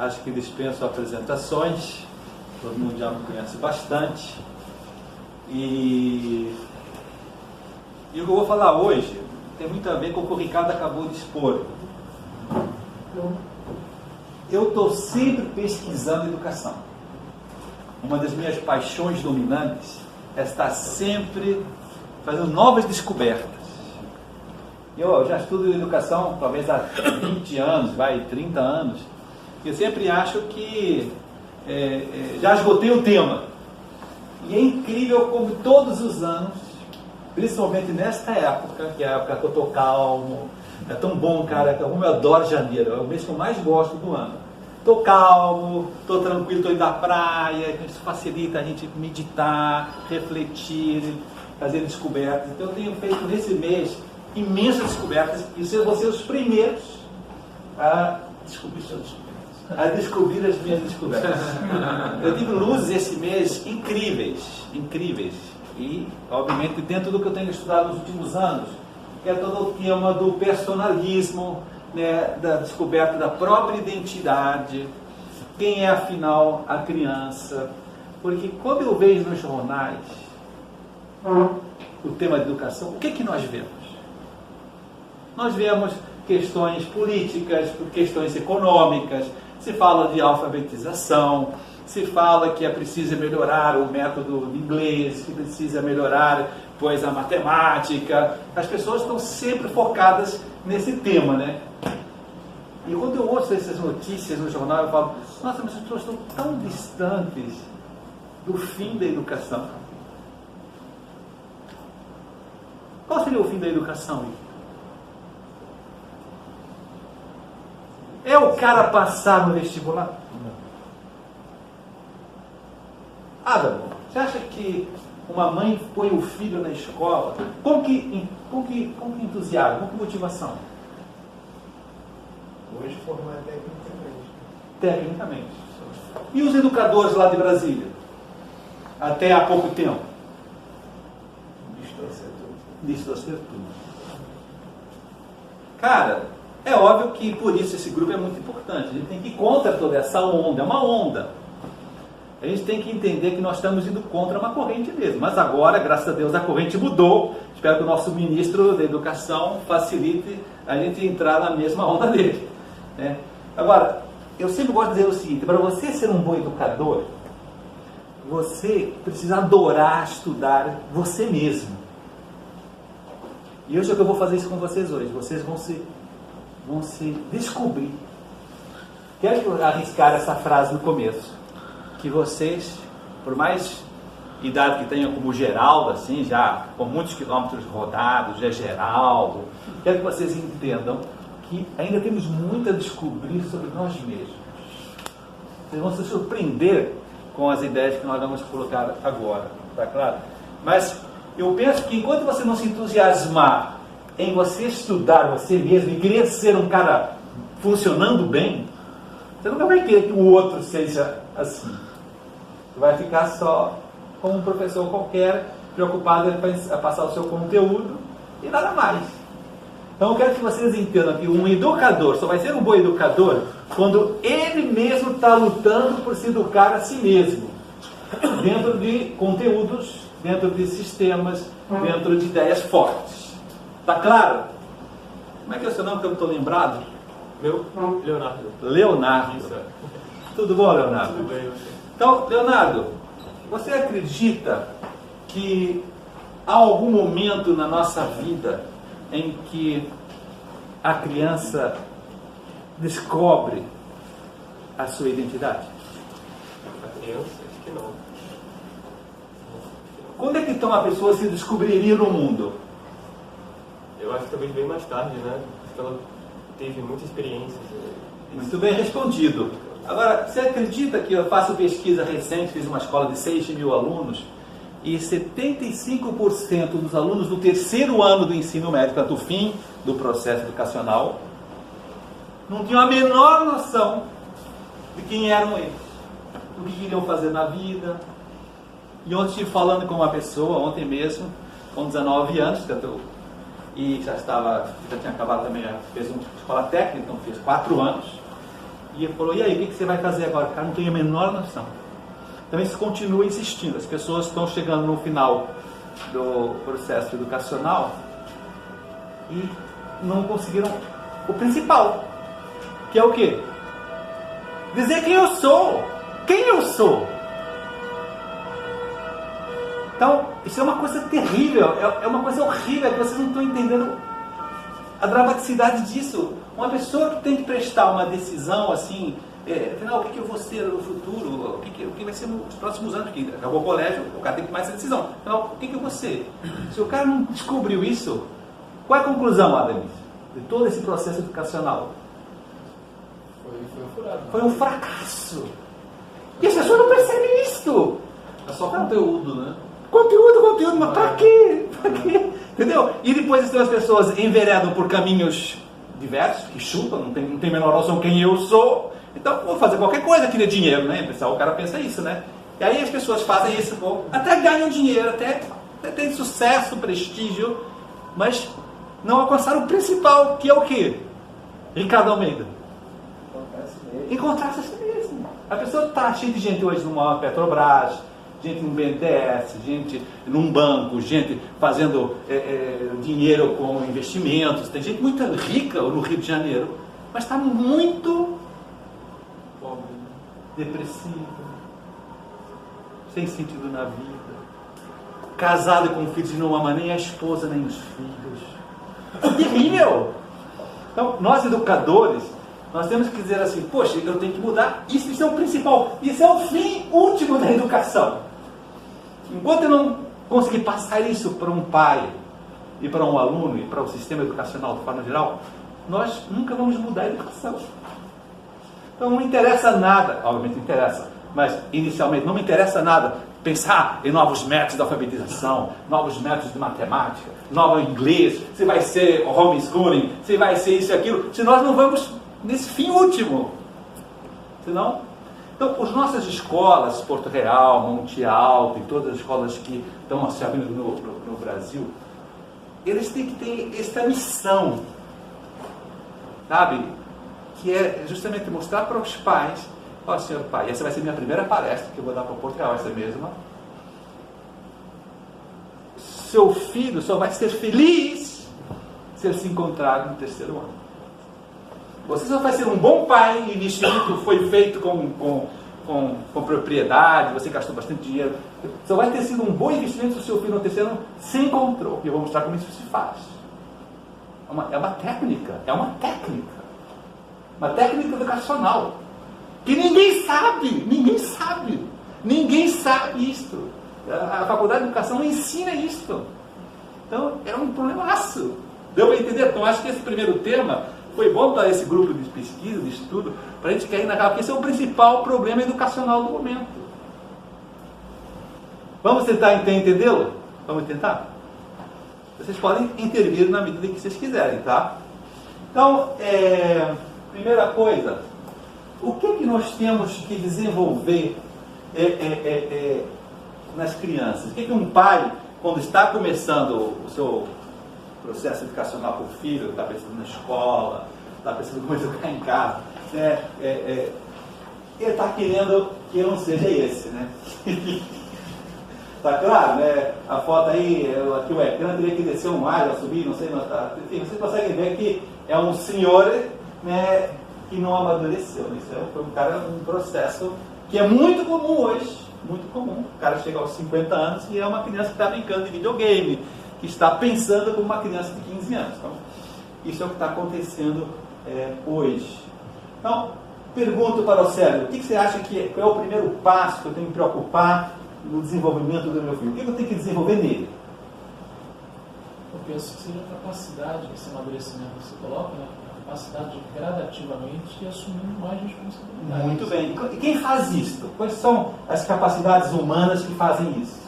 Acho que dispenso apresentações, todo mundo já me conhece bastante. E o que eu vou falar hoje tem muito a ver com o que o Ricardo acabou de expor. Eu estou sempre pesquisando educação. Uma das minhas paixões dominantes é estar sempre fazendo novas descobertas. Eu já estudo educação talvez há 20 anos, 30 anos. E eu sempre acho que já esgotei o tema. E é incrível como todos os anos, principalmente nesta época, que é a época que eu estou calmo, é tão bom, cara, como eu adoro janeiro, é o mês que eu mais gosto do ano. Estou calmo, estou tranquilo, estou indo à praia, isso facilita a gente meditar, refletir, fazer descobertas. Então eu tenho feito nesse mês imensas descobertas, e vocês vão ser os primeiros a descobrir as minhas descobertas. Eu tive luzes esse mês incríveis, e obviamente dentro do que eu tenho estudado nos últimos anos, que é todo o tema do personalismo, né, da descoberta da própria identidade, quem é afinal a criança, porque quando eu vejo nos jornais o tema de educação, o que nós vemos? Nós vemos questões políticas, questões econômicas, se fala de alfabetização, se fala que é preciso melhorar o método de inglês, que precisa melhorar, pois, a matemática. As pessoas estão sempre focadas nesse tema, né? E quando eu ouço essas notícias no jornal, eu falo, nossa, mas as pessoas estão tão distantes do fim da educação. Qual seria o fim da educação? É o cara passar no vestibular? Adamo, você acha que uma mãe põe o filho na escola com que entusiasmo, com que motivação? Hoje formar tecnicamente. Tecnicamente. E os educadores lá de Brasília? Até há pouco tempo? Distorcer tudo. Cara, é óbvio que por isso esse grupo é muito importante. A gente tem que ir contra toda essa onda. É uma onda. A gente tem que entender que nós estamos indo contra uma corrente mesmo. Mas agora, graças a Deus, a corrente mudou. Espero que o nosso ministro da Educação facilite a gente entrar na mesma onda dele, né? Agora, eu sempre gosto de dizer o seguinte: para você ser um bom educador, você precisa adorar estudar você mesmo. E hoje é que eu vou fazer isso com vocês hoje. Vocês vão se descobrir. Quero arriscar essa frase no começo. Que vocês, por mais idade que tenham como Geraldo, assim, já com muitos quilômetros rodados, já Geraldo, quero que vocês entendam que ainda temos muito a descobrir sobre nós mesmos. Vocês vão se surpreender com as ideias que nós vamos colocar agora, tá claro? Mas eu penso que enquanto você não se entusiasmar em você estudar você mesmo e querer ser um cara funcionando bem, você nunca vai querer que o outro seja assim. Você vai ficar só como um professor qualquer, preocupado em passar o seu conteúdo e nada mais. Então eu quero que vocês entendam que um educador só vai ser um bom educador quando ele mesmo está lutando por se educar a si mesmo, dentro de conteúdos, dentro de sistemas, dentro de ideias fortes. Tá claro? Como é que é o seu nome que eu não estou lembrado? Meu? Leonardo. Leonardo. Isso. Tudo bom, Leonardo? Tudo bem. Então, Leonardo, você acredita que há algum momento na nossa vida em que a criança descobre a sua identidade? A criança? Acho que não. Quando é que então a pessoa se descobriria no mundo? Eu acho que talvez bem mais tarde, né? Acho que ela teve muita experiência. Muito bem respondido. Agora, você acredita que eu faço pesquisa recente, fiz uma escola de 6.000 alunos, e 75% dos alunos do terceiro ano do ensino médio, tanto o fim do processo educacional, não tinham a menor noção de quem eram eles, do que queriam fazer na vida. E ontem estive falando com uma pessoa, ontem mesmo, com 19 anos, e já tinha acabado também, fez uma escola técnica, então fez 4 anos, E ele falou, e aí, o que você vai fazer agora? O cara não tem a menor noção. Então isso continua existindo. As pessoas estão chegando no final do processo educacional e não conseguiram o principal, que é o quê? Dizer quem eu sou. Quem eu sou? Então, isso é uma coisa terrível, é uma coisa horrível, é que vocês não estão entendendo a dramaticidade disso. Uma pessoa que tem que prestar uma decisão assim, afinal, o que eu vou ser no futuro, o que vai ser nos próximos anos, porque acabou o colégio, o cara tem que tomar essa decisão. Afinal, o que eu vou ser? Se o cara não descobriu isso, qual é a conclusão, Adamis, de todo esse processo educacional? Foi um furado. Foi um fracasso. E as pessoas não percebem isso. É só conteúdo, né? Conteúdo, mas pra quê? Pra quê? Entendeu? E depois então, as pessoas enveredam por caminhos diversos, que chutam, não tem a menor noção quem eu sou. Então, vou fazer qualquer coisa que dê dinheiro, né? O cara pensa isso, né? E aí as pessoas fazem isso, até ganham dinheiro, até tem sucesso, prestígio, mas não alcançaram o principal, que é o quê? Ricardo Almeida. Encontrar-se a si mesmo. A pessoa está cheia de gente hoje numa Petrobras, gente no BNDES, gente num banco, gente fazendo dinheiro com investimentos. Tem gente muito rica no Rio de Janeiro, mas está muito pobre, depressiva, sem sentido na vida, casado com filhos e não ama nem a esposa nem os filhos. Terrível! Então, nós educadores, nós temos que dizer assim, poxa, eu tenho que mudar, isso é o principal, isso é o fim último da educação. Enquanto eu não conseguir passar isso para um pai, e para um aluno, e para o sistema educacional de forma geral, nós nunca vamos mudar a educação. Então não me interessa nada, obviamente interessa, mas inicialmente não me interessa nada pensar em novos métodos de alfabetização, novos métodos de matemática, novo inglês, se vai ser homeschooling, se vai ser isso e aquilo, se nós não vamos nesse fim último. Senão, então, as nossas escolas, Porto Real, Monte Alto e todas as escolas que estão se abrindo no Brasil, eles têm que ter esta missão, sabe? Que é justamente mostrar para os pais, ó, senhor pai, essa vai ser minha primeira palestra que eu vou dar para Porto Real, essa mesma. Seu filho só vai ser feliz se ele se encontrar no terceiro ano. Você só vai ser um bom pai, o investimento foi feito com propriedade, você gastou bastante dinheiro. Só vai ter sido um bom investimento se o seu filho no terceiro ano se encontrou. E eu vou mostrar como isso se faz. É uma técnica educacional. Que ninguém sabe isto. A faculdade de educação não ensina isto. Então, é um problemaço. Deu para entender? Então, acho que esse primeiro tema foi bom para esse grupo de pesquisa, de estudo, para a gente cair na cara, porque esse é o principal problema educacional do momento. Vamos tentar entendê-lo? Vamos tentar? Vocês podem intervir na medida que vocês quiserem, tá? Então, primeira coisa, o que nós temos que desenvolver nas crianças? O que um pai, quando está começando o seu processo educacional com o filho, está pensando na escola, está pensando como educar em casa, ele está querendo que eu não seja esse, né? Está claro, né? A foto aí, aqui o ecrã teria que descer um mais, subir, não sei, mas tá. Enfim, vocês conseguem ver que é um senhor, né, que não amadureceu. Isso foi um processo que é muito comum hoje, muito comum. O cara chega aos 50 anos e é uma criança que está brincando de videogame, que está pensando como uma criança de 15 anos. Então, isso é o que está acontecendo hoje. Então, pergunto para o Sérgio, o que você acha que é o primeiro passo que eu tenho que me preocupar no desenvolvimento do meu filho? O que eu tenho que desenvolver nele? Eu penso que seja a capacidade, esse amadurecimento que você coloca, né? A capacidade de gradativamente assumir mais responsabilidade. Muito bem. E quem faz isso? Quais são as capacidades humanas que fazem isso?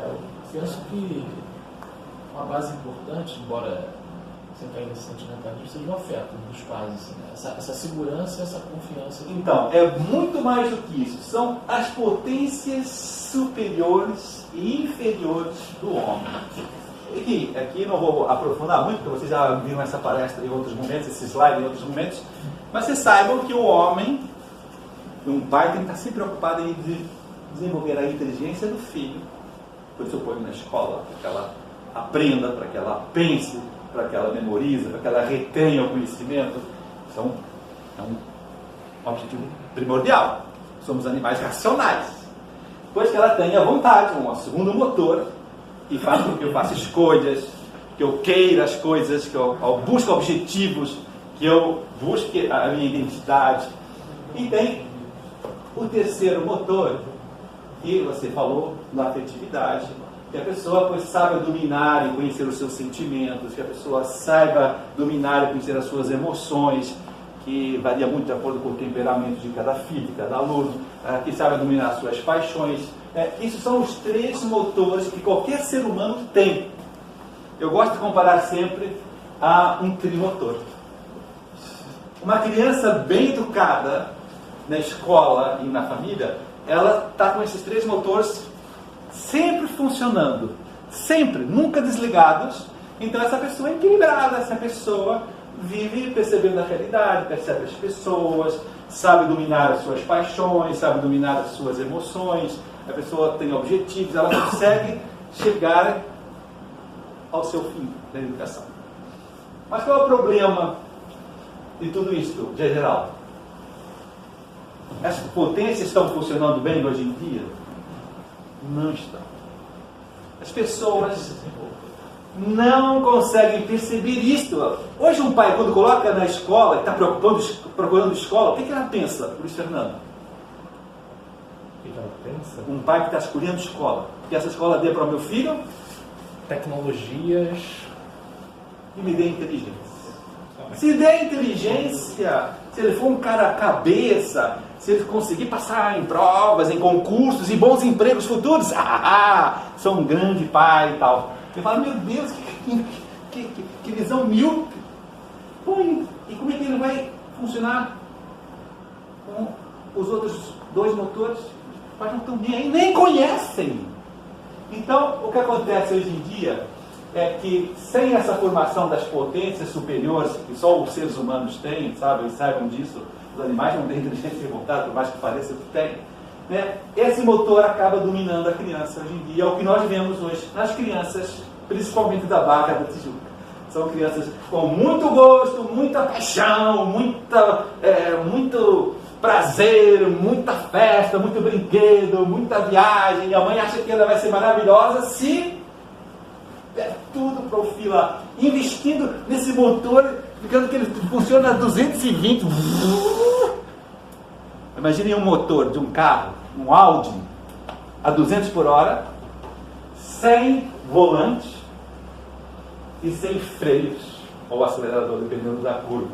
Eu penso que uma base importante, embora sem cair nesse sentimentalismo, seja o afeto dos pais, assim, né? essa segurança, essa confiança. Então, é muito mais do que isso. São as potências superiores e inferiores do homem. aqui não vou aprofundar muito, porque vocês já viram essa palestra em outros momentos, esse slide em outros momentos, mas vocês saibam que o homem, um pai, tem que estar sempre preocupado em desenvolver a inteligência do filho. Por isso eu ponho na escola, para que ela aprenda, para que ela pense, para que ela memorize, para que ela retenha o conhecimento. Então, é um objetivo primordial. Somos animais racionais. Depois que ela tenha vontade, um segundo motor, que faz com que eu faça escolhas, que eu queira as coisas, que eu busque objetivos, que eu busque a minha identidade. E tem o terceiro motor, que você falou, da afetividade, que a pessoa pois, saiba dominar e conhecer os seus sentimentos, que a pessoa saiba dominar e conhecer as suas emoções, que varia muito de acordo com o temperamento de cada filho, de cada aluno, que saiba dominar as suas paixões. Isso são os 3 motores que qualquer ser humano tem. Eu gosto de comparar sempre a um trimotor. Uma criança bem educada na escola e na família, ela está com esses 3 motores sempre funcionando, sempre, nunca desligados. Então essa pessoa é equilibrada, essa pessoa vive percebendo a realidade, percebe as pessoas, sabe dominar as suas paixões, sabe dominar as suas emoções, a pessoa tem objetivos, ela consegue chegar ao seu fim da educação. Mas qual é o problema de tudo isso, de geral? As potências estão funcionando bem hoje em dia? Não estão. As pessoas não conseguem perceber isso. Hoje um pai, quando coloca na escola, está procurando escola, o que ela pensa, Luiz Fernando? O que ela pensa? Um pai que está escolhendo escola. Que essa escola dê para o meu filho? Tecnologias. E me dê inteligência. Se der inteligência, se ele for um cara cabeça, se ele conseguir passar em provas, em concursos e bons empregos futuros, sou um grande pai e tal. Eu falo, meu Deus, que visão míope. E como é que ele vai funcionar com os outros 2 motores? Os pais não estão nem aí, nem conhecem. Então, o que acontece hoje em dia é que, sem essa formação das potências superiores, que só os seres humanos têm, sabe? Eles saibam disso, os animais não têm inteligência revoltada, por mais que pareça que tem. Né? Esse motor acaba dominando a criança hoje em dia. É o que nós vemos hoje nas crianças, principalmente da Barra da Tijuca. São crianças com muito gosto, muita paixão, muito prazer, muita festa, muito brinquedo, muita viagem. E a mãe acha que ela vai ser maravilhosa se der tudo para o filho lá, investindo nesse motor, ficando que ele funciona a 220. Imaginem um motor de um carro, um Audi, a 200 por hora, sem volante e sem freios ou acelerador, dependendo da curva.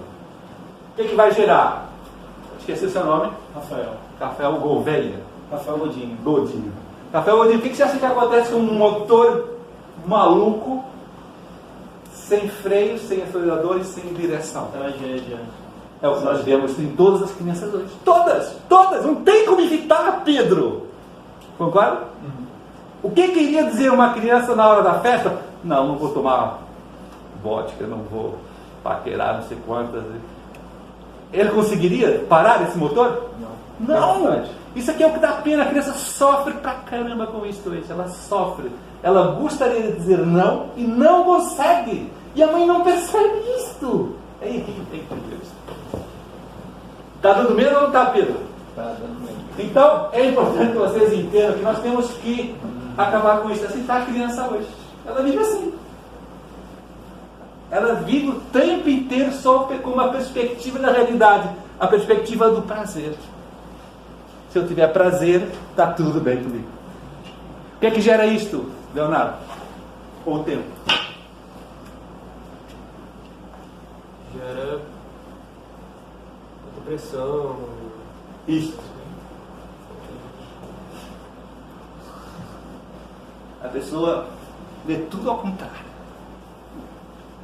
O que vai gerar? Esqueci seu nome? Rafael Gouveia. Rafael Godinho. Rafael Godinho, o que você acha que acontece com um motor maluco, sem freio, sem acelerador e sem direção? Tragédia. É o que nós vemos em todas as crianças hoje. Todas! Não tem como evitar, Pedro! Concorda? Uhum. O que queria dizer uma criança na hora da festa? Não vou tomar vodka, não vou paquerar não sei quantas. Ele conseguiria parar esse motor? Não! Isso aqui é o que dá pena. A criança sofre pra caramba com isso hoje. Ela sofre. Ela gostaria de dizer não e não consegue. E a mãe não percebe isso. É aí que tem que entender isso. Está dando medo ou não está, Pedro? Está dando medo. Então, é importante que vocês entendam que nós temos que acabar com isso. Assim está a criança hoje. Ela vive assim. Ela vive o tempo inteiro só com uma perspectiva da realidade. A perspectiva do prazer. Se eu tiver prazer, está tudo bem comigo. O que é que gera isto, Leonardo? Ou o tempo? Gera depressão. Isso. A pessoa vê tudo ao contrário.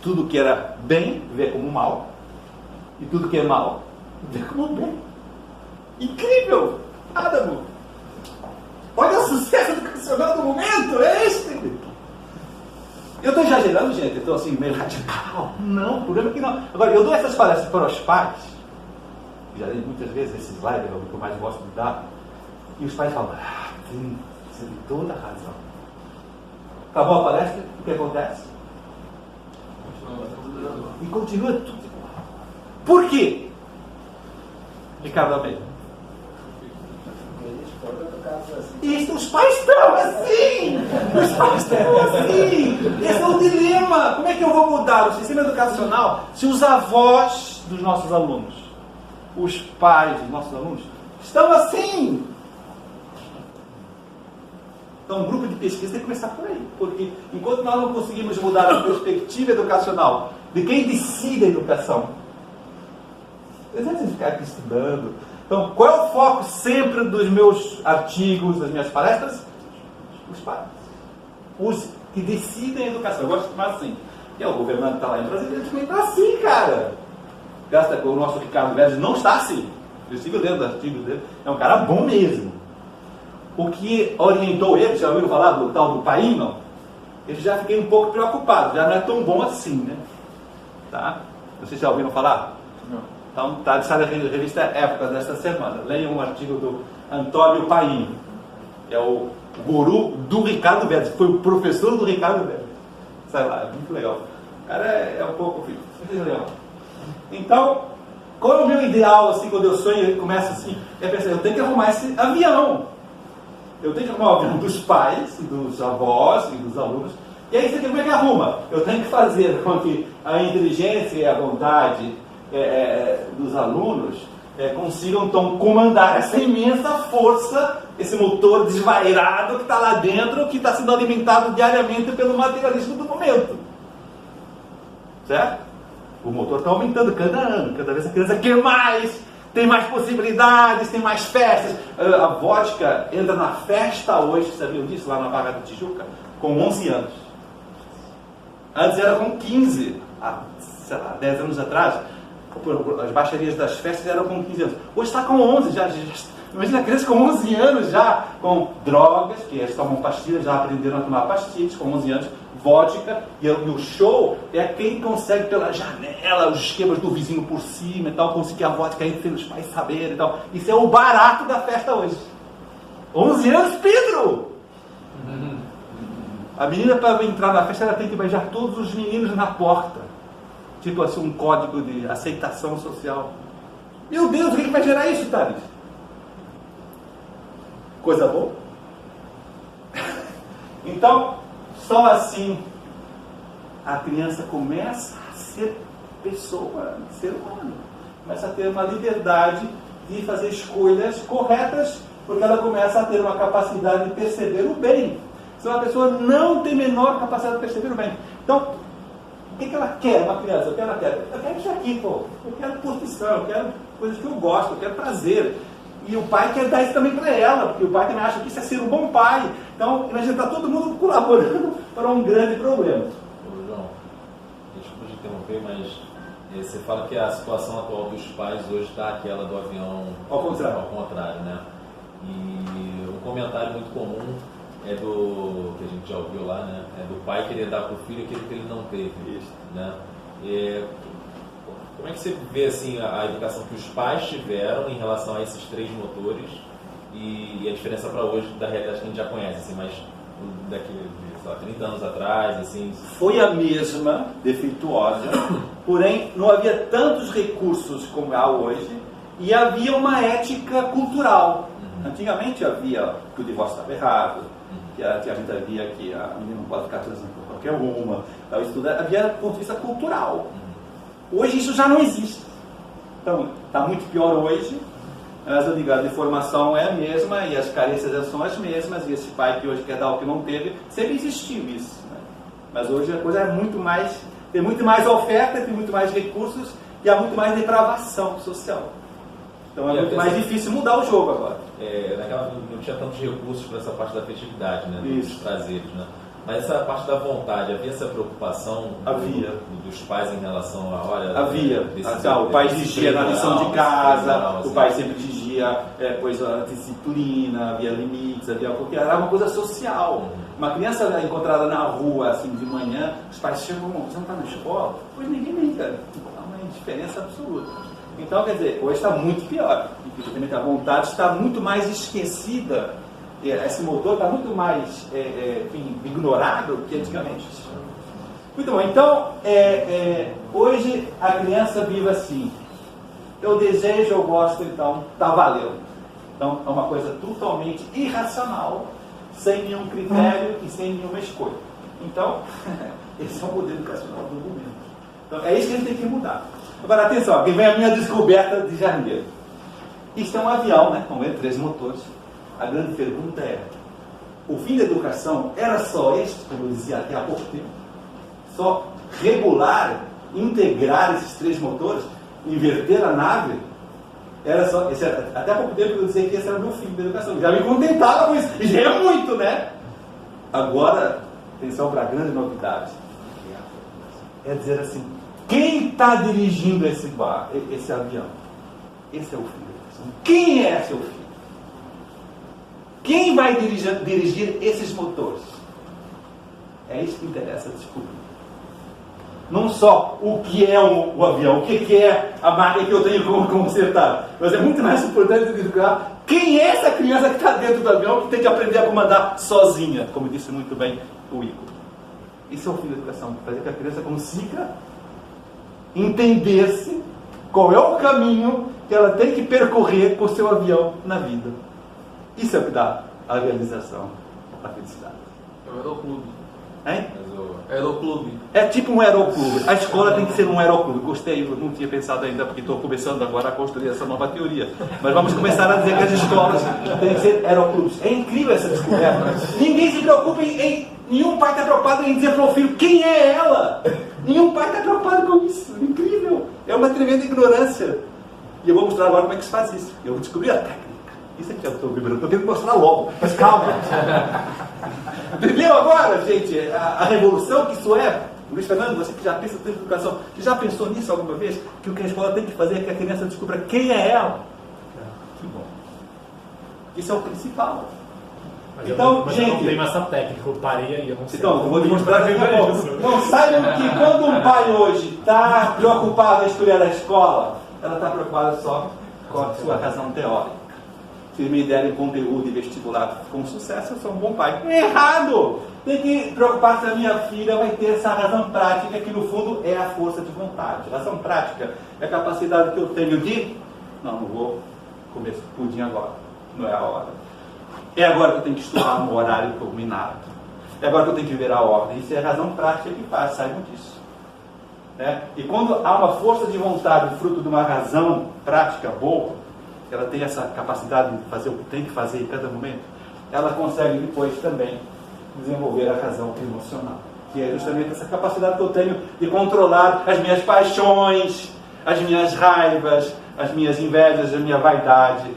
Tudo que era bem, vê como mal. E tudo que é mal, vê como bem. Incrível! Adamo! Olha o sucesso educacional do momento! É este! Eu estou exagerando, gente, eu estou assim, meio radical. Não, o problema é que não. Agora, eu dou essas palestras para os pais, já dei muitas vezes esses lives, é o que eu mais gosto de dar, e os pais falam, você tem toda a razão. Acabou a palestra, o que acontece? E continua tudo igual. Por quê? Ricardo Almeida. Isso, os pais estão assim! Os pais estão assim! Esse é o dilema! Como é que eu vou mudar o sistema educacional se os avós dos nossos alunos, os pais dos nossos alunos, estão assim? Então, um grupo de pesquisa tem que começar por aí, porque enquanto nós não conseguimos mudar a perspectiva educacional de quem decide a educação, eles vão ficar aqui estudando. Então, qual é o foco sempre dos meus artigos, das minhas palestras? Os pais. Os que decidem a educação. Eu gosto de chamar assim. E o governante está lá em Brasília, ele também está assim, cara. Graças a o nosso Ricardo Vélez não está assim. Eu sigo lendo os artigos dele. É um cara bom mesmo. O que orientou ele, já ouviram falar do tal do Paino? Eu já fiquei um pouco preocupado. Já não é tão bom assim, né? Tá? Vocês já ouviram falar? Não. Então, está na revista Época desta semana. Leiam um artigo do Antônio Paim, que é o guru do Ricardo Vélez, foi o professor do Ricardo Vélez. Sai lá, é muito legal. O cara é um pouco legal. Então, qual é o meu ideal, assim, quando eu sonho e começo assim? É pensar, eu tenho que arrumar esse avião. Eu tenho que arrumar o avião dos pais, dos avós e dos alunos. E aí, como é que arruma? Eu tenho que fazer com que a inteligência e a vontade dos alunos consigam então comandar essa imensa força, esse motor desvairado que está lá dentro, que está sendo alimentado diariamente pelo materialismo do momento. Certo? O motor está aumentando cada ano, cada vez a criança quer mais, tem mais possibilidades, tem mais festas. A vodka entra na festa hoje, sabiam disso? Lá na Barra da Tijuca, com 11 anos. Antes era com 15, sei lá, 10 anos atrás. As baixarias das festas eram com 15 anos. Hoje está com 11 já. Imagina a criança com 11 anos já, com drogas, que eles tomam pastilhas, já aprenderam a tomar pastilhas com 11 anos, vodka, e o show é quem consegue pela janela, os esquemas do vizinho por cima e tal, conseguir a vodka entre sem os pais saberem e tal. Isso é o barato da festa hoje. 11 anos, Pedro! A menina, para entrar na festa, ela tem que beijar todos os meninos na porta. Tipo assim, um código de aceitação social. Meu Deus, o que vai gerar isso, Thales? Coisa boa? Então, só assim a criança começa a ser pessoa, ser humano. Começa a ter uma liberdade de fazer escolhas corretas, porque ela começa a ter uma capacidade de perceber o bem. Se uma pessoa não tem menor capacidade de perceber o bem. Então, o que ela quer, uma criança? O que ela quer? Eu quero isso aqui, pô. Eu quero curtição, eu quero coisas que eu gosto, eu quero prazer. E o pai quer dar isso também para ela, porque o pai também acha que isso é ser um bom pai. Então, imagina, está todo mundo colaborando para um grande problema. Ô, João, desculpa te interromper, mas você fala que a situação atual dos pais hoje está aquela do avião ao contrário, né? E um comentário muito comum é do, que a gente já ouviu lá, né? É do pai querer dar para o filho aquilo que ele não teve. Isso. Né? Como é que você vê assim, a educação que os pais tiveram em relação a esses três motores e a diferença para hoje da realidade que a gente já conhece, assim, mas daqui, sei lá, 30 anos atrás, assim... Foi a mesma, defeituosa, porém não havia tantos recursos como há hoje e havia uma ética cultural. Antigamente havia que o divórcio estava errado, que a gente havia que a menina não pode ficar transando com qualquer uma, tal, isso tudo havia do ponto de vista cultural. Hoje isso já não existe. Então, está muito pior hoje, mas eu digo, a deformação é a mesma e as carências são as mesmas, e esse pai que hoje quer dar o que não teve, sempre existiu isso. Né? Mas hoje a coisa é muito mais, tem muito mais oferta, tem muito mais recursos e há muito mais depravação social. Então é muito mais difícil mudar o jogo agora. Naquela não tinha tantos recursos para essa parte da afetividade, né? Isso. Dos prazeres, né? Mas essa parte da vontade, havia essa preocupação dos pais em relação a, olha... Havia. O pai exigia na lição de casa, o pai sempre exigia a disciplina, havia limites, era uma coisa social. Uma criança encontrada na rua, assim, de manhã, os pais chegam, você não está na escola? Pois ninguém liga. Há uma indiferença absoluta. Então, quer dizer, hoje está muito pior. Infelizmente, a vontade está muito mais esquecida. Esse motor está muito mais ignorado que antigamente. Muito bom. Então, hoje a criança vive assim. Eu desejo, eu gosto, então está valendo. Então, é uma coisa totalmente irracional, sem nenhum critério e sem nenhuma escolha. Então, esse é o modelo educacional do momento. Então, é isso que a gente tem que mudar. Agora, atenção, aqui vem a minha descoberta de janeiro. Isto é um avião, né, com 3 motores. A grande pergunta é, o fim da educação era só este, como eu dizia até há pouco tempo? Só regular, integrar esses 3 motores, inverter a nave? Era só, até há pouco tempo eu dizia que esse era o meu fim da educação. Já me contentava com isso, e já é muito, né? Agora, atenção para a grande novidade. É dizer assim, quem está dirigindo esse avião? Esse é o fim da educação. Quem é seu filho? Quem vai dirigir esses motores? É isso que interessa descobrir. Não só o que é o avião, o que é a máquina que eu tenho como consertar, mas é muito mais importante descobrir quem é essa criança que está dentro do avião que tem que aprender a comandar sozinha, como disse muito bem o Igor. Isso é o fim da educação, fazer que a criança consiga entender-se qual é o caminho que ela tem que percorrer com o seu avião na vida. Isso é o que dá a realização, a felicidade. É o aeroclube. Hein? Aeroclube. É tipo um aeroclube. A escola tem que ser um aeroclube. Gostei, eu não tinha pensado ainda, porque estou começando agora a construir essa nova teoria. Mas vamos começar a dizer que as escolas têm que ser aeroclubes. É incrível essa descoberta. Ninguém se preocupa nenhum pai está preocupado em dizer para o filho quem é ela. Nenhum pai está preocupado com isso. Incrível. É uma tremenda ignorância. E eu vou mostrar agora como é que se faz isso. Eu vou descobrir a técnica. Isso aqui eu estou vibrando. Estou tentando mostrar logo. Mas calma. Entendeu agora, gente? A revolução que isso é. Luiz Fernando, você que já pensa tanto em educação, você já pensou nisso alguma vez? Que o que a escola tem que fazer é que a criança descubra quem é ela. Que bom. Isso é o principal. Mas então, mas gente, eu não tenho essa técnica, eu parei aí, eu não sei. Então, eu vou te mostrar daqui a pouco. Então, saibam que quando um pai hoje está preocupado em escolher a escola, ela está preocupada só com a sua razão teórica. Se me derem conteúdo e vestibular com sucesso, eu sou um bom pai. Errado! Tem que preocupar se a minha filha vai ter essa razão prática, que no fundo é a força de vontade. Razão prática é a capacidade que eu tenho de... Não vou comer pudim agora. Não é a hora. É agora que eu tenho que estudar no horário combinado. É agora que eu tenho que ver a ordem. Isso é a razão prática que faz, saibam disso. Né? E quando há uma força de vontade, fruto de uma razão prática boa, ela tem essa capacidade de fazer o que tem que fazer em cada momento, ela consegue depois também desenvolver a razão emocional, que é justamente essa capacidade que eu tenho de controlar as minhas paixões, as minhas raivas, as minhas invejas, a minha vaidade.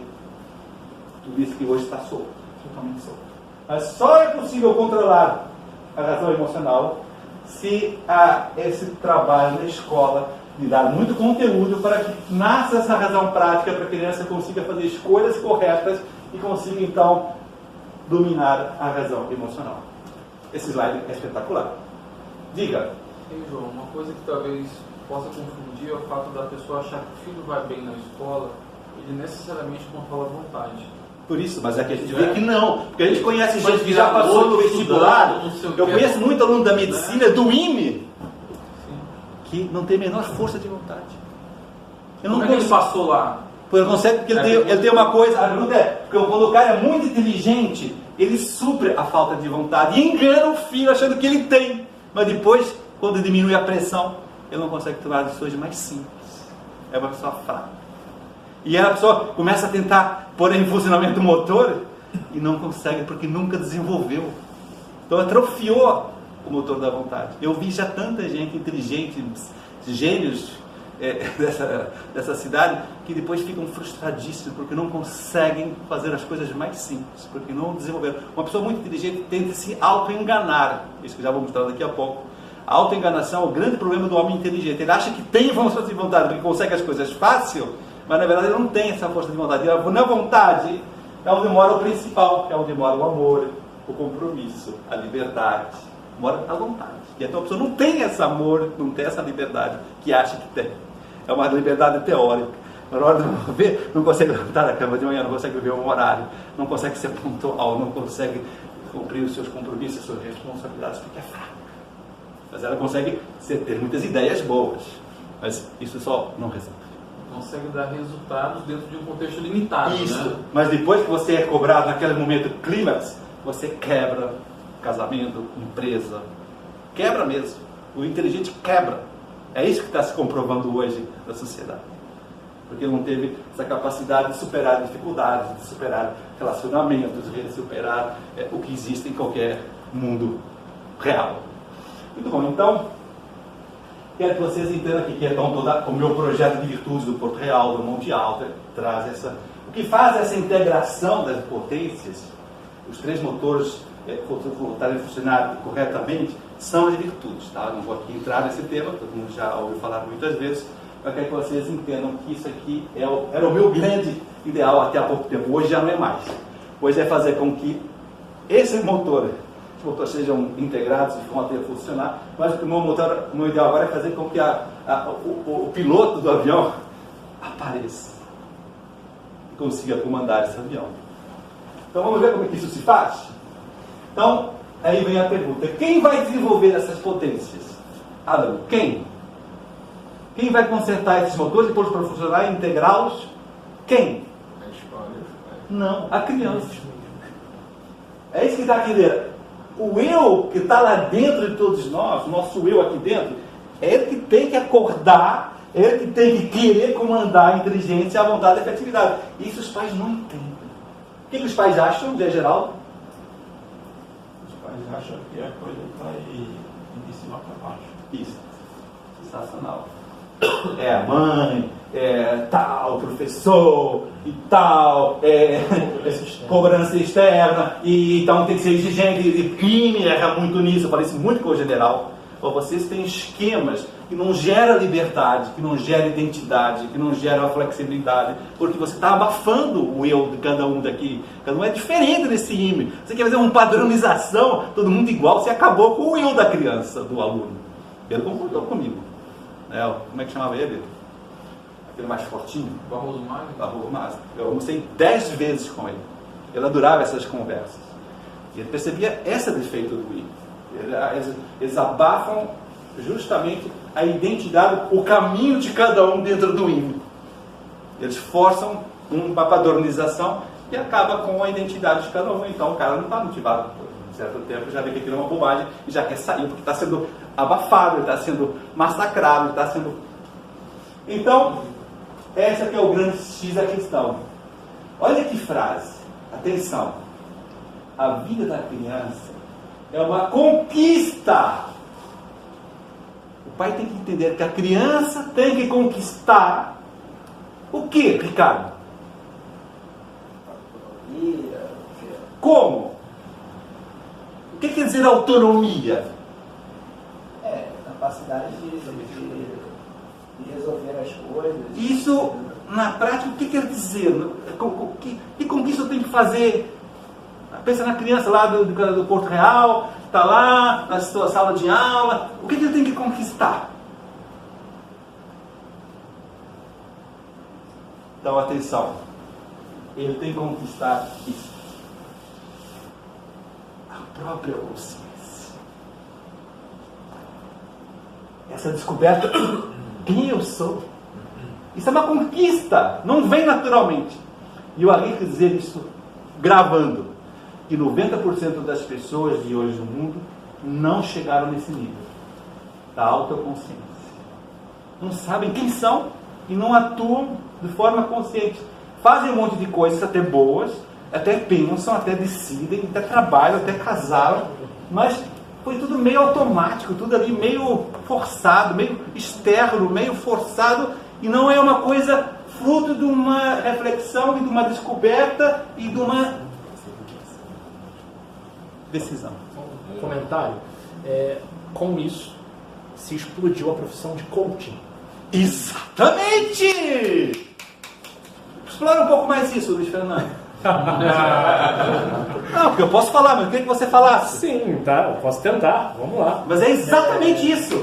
Tudo isso que hoje está solto, totalmente solto. Mas só é possível controlar a razão emocional se há esse trabalho na escola de dar muito conteúdo para que nasça essa razão prática, para que a criança consiga fazer escolhas corretas e consiga então dominar a razão emocional. Esse slide é espetacular. Diga. Ei, João, uma coisa que talvez possa confundir é o fato da pessoa achar que o filho vai bem na escola, ele necessariamente controla a vontade. Por isso, mas é que a gente vê que não. Porque a gente conhece gente que já passou no vestibular. Eu conheço muito aluno da medicina, do IME, que não tem a menor força de vontade. Eu não Como é que ele passou lá? Porque ele tem uma coisa, a pergunta é, porque quando o cara é muito inteligente, ele supre a falta de vontade e engana o filho achando que ele tem. Mas depois, quando diminui a pressão, ele não consegue tomar decisões mais simples. É uma pessoa fraca. E a pessoa começa a tentar pôr em funcionamento o motor e não consegue, porque nunca desenvolveu. Então atrofiou o motor da vontade. Eu vi já tanta gente inteligente, gênios dessa cidade, que depois ficam frustradíssimos porque não conseguem fazer as coisas mais simples, porque não desenvolveram. Uma pessoa muito inteligente tenta se auto-enganar, isso que já vou mostrar daqui a pouco. A auto-enganação é o grande problema do homem inteligente. Ele acha que tem força de vontade, porque consegue as coisas fácil, mas na verdade ele não tem essa força de vontade. Na vontade é onde mora o principal, é onde mora o amor, o compromisso, a liberdade, mora a vontade. E então a pessoa não tem esse amor, não tem essa liberdade que acha que tem. É uma liberdade teórica. Na hora de ver, não consegue levantar da cama de manhã, não consegue ver um horário, não consegue ser pontual, não consegue cumprir os seus compromissos, as suas responsabilidades, porque é fraca. Mas ela consegue ter muitas ideias boas, mas isso só não resolve. Consegue dar resultados dentro de um contexto limitado, Isso, né? mas depois que você é cobrado naquele momento clímax, você quebra casamento, empresa, quebra mesmo. O inteligente quebra. É isso que está se comprovando hoje na sociedade. Porque não teve essa capacidade de superar dificuldades, de superar relacionamentos, de superar o que existe em qualquer mundo real. Muito bom, então, quero que vocês entendam aqui que então o meu projeto de virtudes do Porto Real, do Monte Alto, traz essa... O que faz essa integração das potências, os três motores voltarem a funcionar corretamente, são as virtudes, tá? Não vou aqui entrar nesse tema, todo mundo já ouviu falar muitas vezes, mas quero que vocês entendam que isso aqui era o meu grande ideal até há pouco tempo. Hoje já não é mais. Hoje é fazer com que os motores sejam integrados e vão até funcionar, mas o meu ideal agora é fazer com que o piloto do avião apareça e consiga comandar esse avião. Então vamos ver como é que isso se faz? Então, aí vem a pergunta: quem vai desenvolver essas potências? Adão, quem? Quem vai consertar esses motores e pôr-los para funcionar e integrá-los? Quem? A escola. Não, a criança. É isso que está aqui dentro. O eu que está lá dentro de todos nós, o nosso eu aqui dentro, é ele que tem que acordar, é ele que tem que querer comandar a inteligência, a vontade e a criatividade. Isso os pais não entendem. O que os pais acham, Zé Geraldo? Os pais acham que a coisa vai de cima para baixo. Isso. Sensacional. É a mãe, é tal, professor e tal, cobrança externa, e então tem que ser exigente, e crime erra muito nisso. Eu falei isso muito com o general. Vocês têm esquemas que não geram liberdade, que não geram identidade, que não geram flexibilidade, porque você está abafando o eu de cada um daqui. Cada um é diferente desse IME. Você quer fazer uma padronização, todo mundo igual, você acabou com o eu da criança, do aluno. Ele concordou comigo. Como é que chamava ele? Aquele mais fortinho? Barroso Magno? Barroso Magno. Eu almocei 10 vezes com ele. Ele adorava essas conversas. E ele percebia esse defeito do IME. Eles abafam justamente a identidade, o caminho de cada um dentro do IME. Eles forçam uma padronização e acaba com a identidade de cada um. Então o cara não está motivado por um certo tempo, já vê que aquilo é uma bobagem e já quer sair, porque está sendo abafado, ele está sendo massacrado, ele está sendo... Então, essa que é o grande X da questão. Olha que frase, atenção. A vida da criança é uma conquista. O pai tem que entender que a criança tem que conquistar o quê, Ricardo? Como? O que quer dizer autonomia? Capacidade de resolver as coisas. Isso, na prática, o que quer dizer? Que conquista eu tenho que fazer? Pensa na criança lá do Porto Real, está lá na sua sala de aula. O que ele tem que conquistar? Então, atenção. Ele tem que conquistar isso. A própria consciência. Essa descoberta, quem eu sou. Isso é uma conquista, não vem naturalmente. E eu arrisco dizer isso gravando, que 90% das pessoas de hoje no mundo não chegaram nesse nível da autoconsciência. Não sabem quem são e não atuam de forma consciente. Fazem um monte de coisas até boas, até pensam, até decidem, até trabalham, até casaram, mas foi tudo meio automático, tudo ali meio forçado, meio externo, meio forçado, e não é uma coisa fruto de uma reflexão e de uma descoberta e de uma decisão. Um comentário. Com isso, se explodiu a profissão de coaching. Exatamente! Explora um pouco mais isso, Luiz Fernando. Não, porque eu posso falar, mas eu queria que você falasse. Sim, tá, eu posso tentar, vamos lá. Mas é exatamente isso.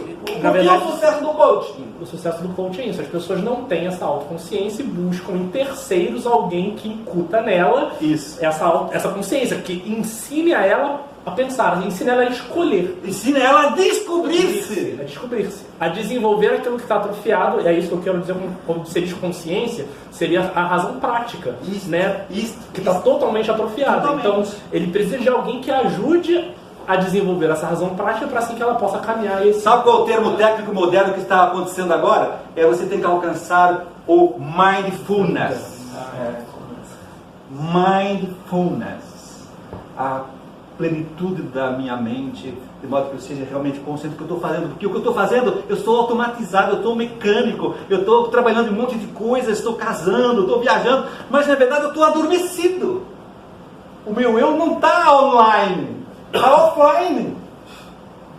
Na Por que verdade, o sucesso do coaching? O sucesso do coaching é isso, as pessoas não têm essa autoconsciência e buscam em terceiros alguém que incuta nela Isso. essa consciência, que ensine a ela a pensar, ensine ela a escolher. Ensina ela a descobrir-se. A descobrir-se, a desenvolver aquilo que está atrofiado, e é isso que eu quero dizer quando você diz consciência, seria a razão prática, né? Que está totalmente atrofiada. Totalmente. Então, ele precisa de alguém que ajude a desenvolver essa razão prática para assim que ela possa caminhar esse... Sabe qual é o termo técnico moderno que está acontecendo agora? É você tem que alcançar o mindfulness. Mindfulness. A plenitude da minha mente, de modo que eu seja realmente consciente do que eu estou fazendo. Porque o que eu estou fazendo, eu estou automatizado, eu estou mecânico, eu estou trabalhando em um monte de coisas, estou casando, estou viajando, mas na verdade eu estou adormecido. O meu eu não está online, está offline.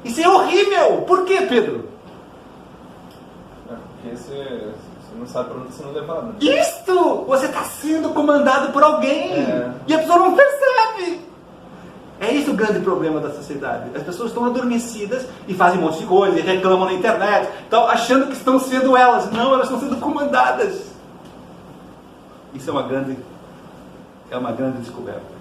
Isso é horrível. Por quê, Pedro? Porque você não sabe para onde você não levado. Isto! Você está sendo comandado por alguém e a pessoa não percebe. É isso o grande problema da sociedade. As pessoas estão adormecidas e fazem um monte de coisa, e reclamam na internet, estão achando que estão sendo elas. Não, elas estão sendo comandadas. Isso é uma grande descoberta.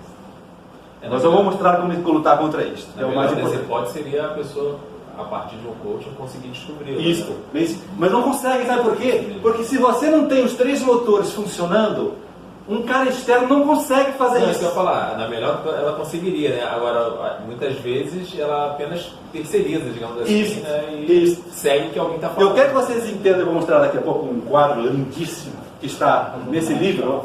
Mas eu vou mostrar como lutar contra isso. É o mais importante. Pode seria a pessoa, a partir de um coaching, conseguir descobrir. Isso. Né? Mas não consegue, sabe por quê? Porque se você não tem os 3 motores funcionando, um cara externo não consegue fazer isso. Isso que eu ia falar. Na melhor ela conseguiria, né? Agora, muitas vezes, ela apenas terceiriza, digamos assim, isso, né? E segue o que alguém está falando. Eu quero que vocês entendam, eu vou mostrar daqui a pouco um quadro lindíssimo que está nesse livro.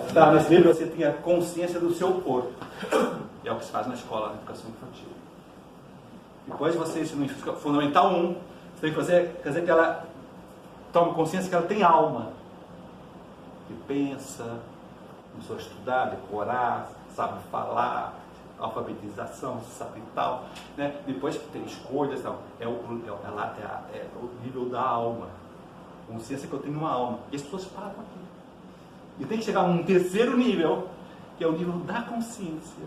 Está nesse livro, você tem a consciência do seu corpo. É o que se faz na escola, na educação infantil. Depois você, no Fundamental 1, você tem que fazer que ela tome consciência que ela tem alma. Que pensa, começou a estudar, decorar, sabe falar, alfabetização, sabe tal. Né? Depois tem escolhas, tal. É o nível da alma. Consciência que eu tenho uma alma. E as pessoas param aqui. E tem que chegar a um terceiro nível, que é o nível da consciência,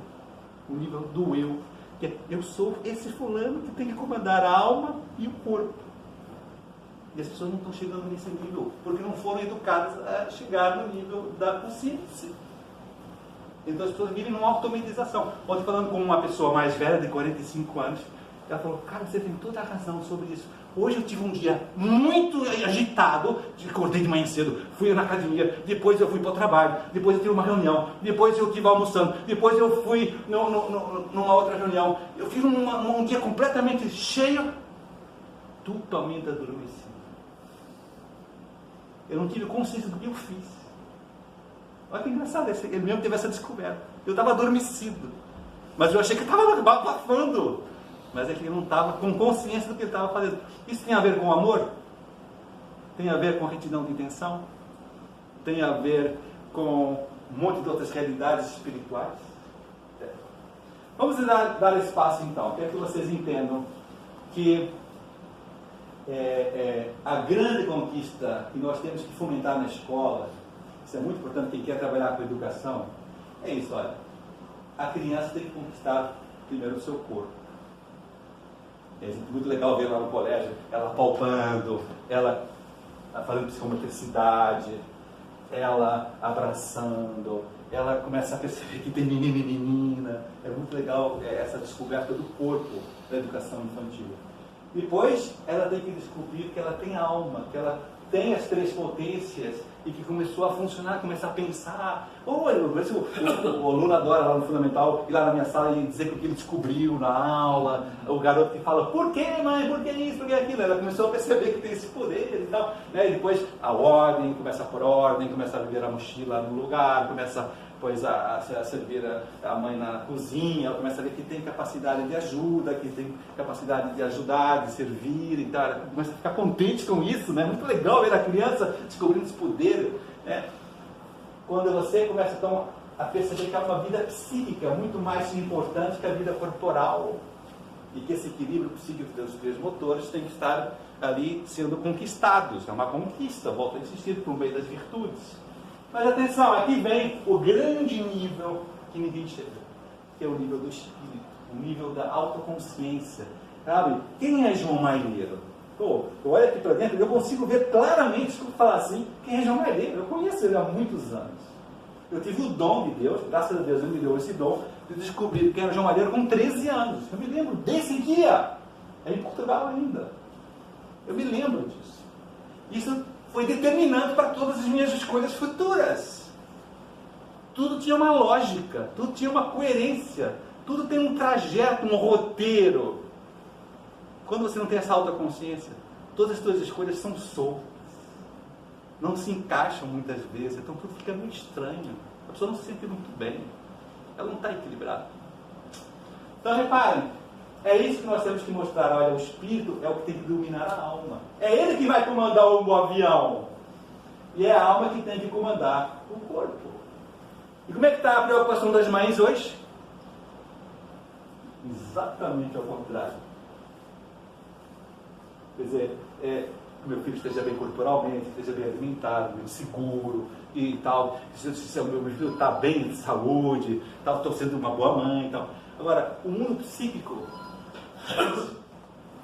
o nível do eu, que é, eu sou esse fulano que tem que comandar a alma e o corpo. E as pessoas não estão chegando nesse nível, porque não foram educadas a chegar no nível da consciência. Então as pessoas vivem numa automatização. Ontem, falando com uma pessoa mais velha, de 45 anos, ela falou, cara, você tem toda a razão sobre isso. Hoje eu tive um dia muito agitado, acordei de manhã cedo, fui na academia, depois eu fui para o trabalho, depois eu tive uma reunião, depois eu estive almoçando, depois eu fui numa outra reunião. Eu fiz um dia completamente cheio, totalmente adormecido. Eu não tive consciência do que eu fiz. Olha que engraçado, ele mesmo teve essa descoberta. Eu estava adormecido, mas eu achei que estava abafando. Mas é que ele não estava com consciência do que ele estava fazendo. Isso tem a ver com amor? Tem a ver com retidão de intenção? Tem a ver com um monte de outras realidades espirituais? Vamos dar espaço então. Quero que vocês entendam que a grande conquista que nós temos que fomentar na escola, isso é muito importante, quem quer trabalhar com educação, é isso, olha. A criança tem que conquistar primeiro o seu corpo. É muito legal ver lá no colégio, ela palpando, ela fazendo psicomotricidade, ela abraçando, ela começa a perceber que tem menino e menina. É muito legal essa descoberta do corpo da educação infantil. Depois, ela tem que descobrir que ela tem alma, que ela tem as 3 potências e que começou a funcionar, começar a pensar. O aluno adora lá no Fundamental ir lá na minha sala e dizer o que ele descobriu na aula. O garoto que fala, por que, mãe? Por que isso? Por que aquilo? Ela começou a perceber que tem esse poder e tal. Né? E depois a ordem, começa a pôr ordem, começa a ver a mochila no lugar, começa a servir a mãe na cozinha, ela começa a ver que tem capacidade de ajuda, que tem capacidade de ajudar, de servir e tal. Ela começa a ficar contente com isso, né? Muito legal ver a criança descobrindo esse poder, né? Quando você começa então a perceber que há uma vida psíquica muito mais importante que a vida corporal e que esse equilíbrio psíquico dos 3 motores tem que estar ali sendo conquistados. É uma conquista, volto a insistir, por meio das virtudes. Mas atenção, aqui vem o grande nível que ninguém chega, que é o nível do espírito, o nível da autoconsciência. Sabe? Quem é João Malheiro? Pô, eu olho aqui para dentro e eu consigo ver claramente, se eu falar assim, quem é João Malheiro. Eu conheço ele há muitos anos. Eu tive o dom de Deus, graças a Deus ele me deu esse dom, de descobrir quem era João Malheiro com 13 anos. Eu me lembro desse dia. É em Portugal ainda. Eu me lembro disso. Isso foi determinante para todas as minhas escolhas futuras. Tudo tinha uma lógica, tudo tinha uma coerência, tudo tem um trajeto, um roteiro. Quando você não tem essa autoconsciência, todas as suas escolhas são soltas. Não se encaixam muitas vezes, então tudo fica meio estranho. A pessoa não se sente muito bem. Ela não está equilibrada. Então reparem, é isso que nós temos que mostrar. Olha, o espírito é o que tem que dominar a alma. É ele que vai comandar o avião. E é a alma que tem que comandar o corpo. E como é que está a preocupação das mães hoje? Exatamente ao contrário. Quer dizer, que meu filho esteja bem corporalmente, esteja bem alimentado, bem seguro e tal. Se o meu filho está bem de saúde, estou sendo uma boa mãe e tal. Agora, o mundo psíquico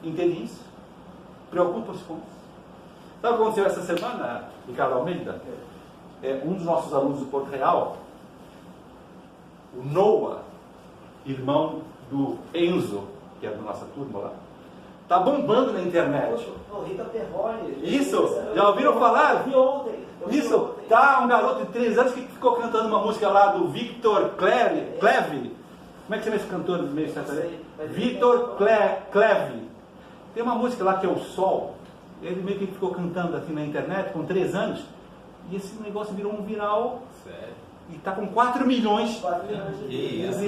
entende isso? Preocupa-se com isso? Sabe o que aconteceu essa semana, Ricardo Almeida? Um dos nossos alunos do Porto Real, o Noah, irmão do Enzo, que é da nossa turma lá, está bombando na internet. O Rita Perrone. Isso? Já ouviram falar? Eu vi ontem. Isso? Tá um garoto de 3 anos que ficou cantando uma música lá do Victor Cleve. Como é que chama esse cantor do meio sertanejo? Victor Cleve. Tem uma música lá que é O Sol. Ele meio que ficou cantando assim na internet com 3 anos. E esse negócio virou um viral. Sério? E tá com 4 milhões. 4 milhões de isso?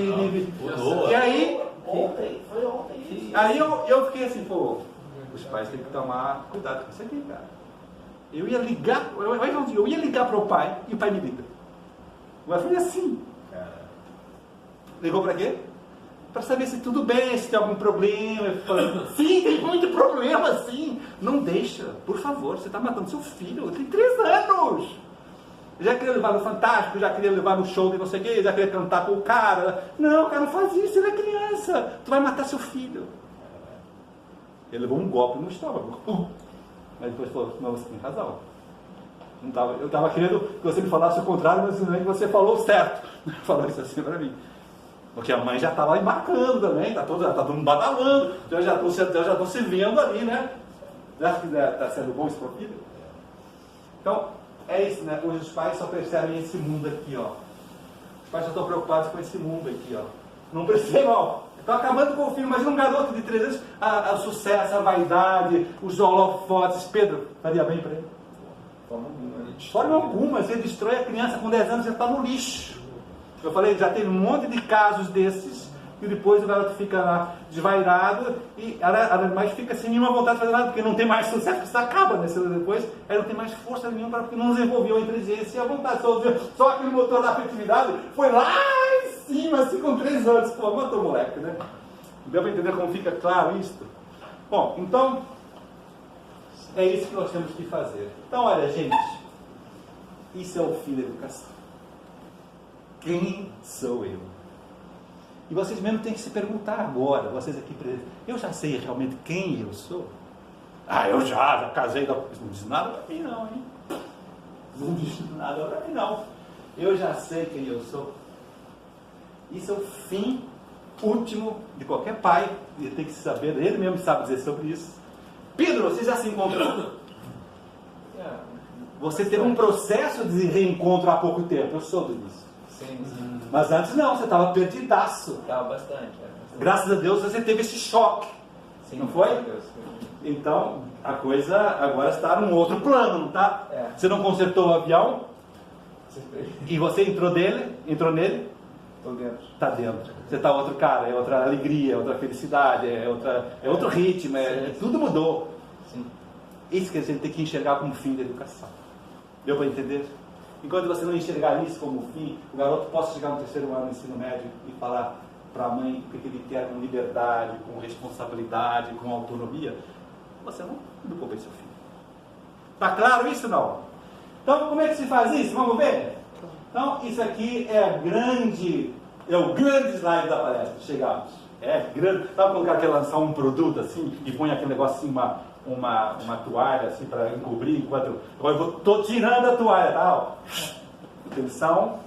E aí, foi ontem isso. aí eu fiquei assim, pô, os pais têm que tomar cuidado com isso aqui, cara. Eu ia ligar para o pai e o pai me liga. Mas foi assim. Ligou para quê? Para saber se tudo bem, se tem algum problema. Eu falei, sim, tem muito problema, sim. Não deixa, por favor, você está matando seu filho, tem 3 anos. Já queria levar no Fantástico, já queria levar no show de não sei o quê, já queria cantar com o cara. Não, cara, não faz isso, ele é criança. Tu vai matar seu filho. Ele levou um golpe no estômago. Mas depois falou, não, você tem razão. Eu estava querendo que você me falasse o contrário, mas não é que você falou certo. Falou isso assim para mim. Porque a mãe já está lá embarcando também, está todo mundo badalando. Eu já estou se vendo ali, né? Já que está sendo bom isso para o filho? Então, é isso, né? Hoje os pais só percebem esse mundo aqui, ó. Os pais só estão preocupados com esse mundo aqui, ó. Não percebem, ó. Estão acabando com o filho. Imagina um garoto de 3 anos, o sucesso, a vaidade, os holofotes. Pedro, faria bem para ele? Forma alguma. Você destrói a criança com 10 anos, já está no lixo. Eu falei, já teve um monte de casos desses, e depois o garoto fica lá desvairado, e mas fica sem nenhuma vontade de fazer nada, porque não tem mais sucesso, porque isso acaba, né? Depois, ele não tem mais força nenhuma, porque não desenvolveu a inteligência e a vontade. Só aquele motor da afetividade foi lá em cima, assim, com 3 anos. Pô, matou o moleque, né? Deu para entender como fica claro isso? Bom, então, é isso que nós temos que fazer. Então, olha, gente, isso é o fim da educação. Quem sou eu? E vocês mesmo têm que se perguntar agora, vocês aqui presentes, eu já sei realmente quem eu sou? Eu já casei, não diz nada para mim não, hein? Não diz nada para mim não. Eu já sei quem eu sou. Isso é o fim último de qualquer pai, ele tem que saber, ele mesmo sabe dizer sobre isso. Pedro, você já se encontrou? Você teve um processo de reencontro há pouco tempo, eu soube disso. Sim. Mas antes não, você estava perdidaço. Estava bastante. Graças a Deus você teve esse choque. Sim, não foi? Deus. Então, a coisa agora está num outro plano, não está? É. Você não consertou o avião? E você entrou nele? Estou dentro. Está dentro. Você está outro cara, é outra alegria, é outra felicidade, é outro ritmo, tudo mudou. Sim. Isso que a gente tem que enxergar como fim da educação. Deu para entender? Enquanto você não enxergar isso como fim, o garoto possa chegar no 3º ano do ensino médio e falar para a mãe o que ele quer com liberdade, com responsabilidade, com autonomia, você não educou bem seu filho. Está claro isso não? Então, como é que se faz isso? Vamos ver? Então, isso aqui é o grande slide da palestra. Chegamos. É grande. Sabe quando o cara quer lançar um produto assim e põe aquele negócio assim, uma toalha assim para encobrir enquanto. Agora eu estou tirando a toalha, tá? Ó. Atenção.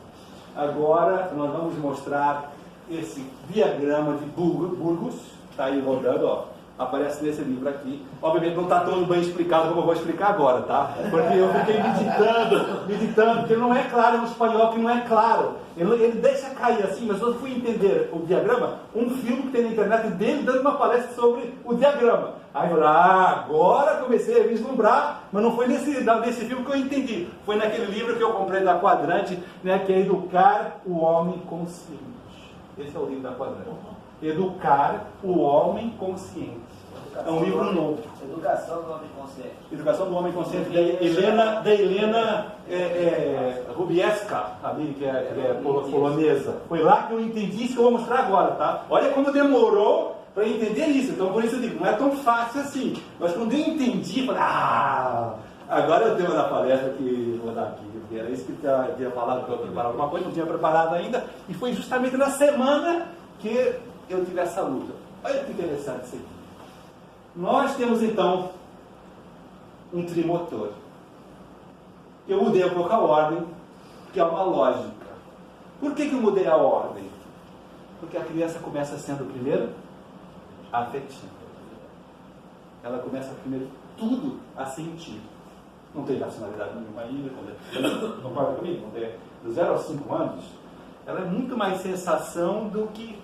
Agora nós vamos mostrar esse diagrama de Burgos. Está aí rodando, ó. Aparece nesse livro aqui. Obviamente não está todo bem explicado como eu vou explicar agora, tá? Porque eu fiquei meditando, porque não é claro no espanhol, que não é claro. Ele deixa cair assim, mas eu fui entender o diagrama, um filme que tem na internet dele dando uma palestra sobre o diagrama. Aí eu falei, agora comecei a vislumbrar, mas não foi nesse filme que eu entendi. Foi naquele livro que eu comprei da Quadrante, né, que é Educar o Homem Consciente. Esse é o livro da Quadrante. Educar o Homem Consciente. É um livro novo. Educação do Homem Consciente. Educação do Homem Consciente, da Helena Rubieska, ali, que é polonesa. Foi lá que eu entendi isso que eu vou mostrar agora, tá? Olha como demorou para entender isso. Então, por isso eu digo, não é tão fácil assim. Mas quando eu entendi, falei, agora é o tema da palestra que vou dar aqui. Era isso que eu tinha falado para eu preparar alguma coisa, não tinha preparado ainda. E foi justamente na semana que eu tive essa luta. Olha que interessante isso aqui. Nós temos então um trimotor. Eu mudei um pouco a ordem, que é uma lógica. Por que eu mudei a ordem? Porque a criança começa sendo primeiro afetiva. Ela começa primeiro tudo a sentir. Não tem racionalidade nenhuma ainda. Concorda comigo? Não tem. Do 0 aos 5 anos, ela é muito mais sensação do que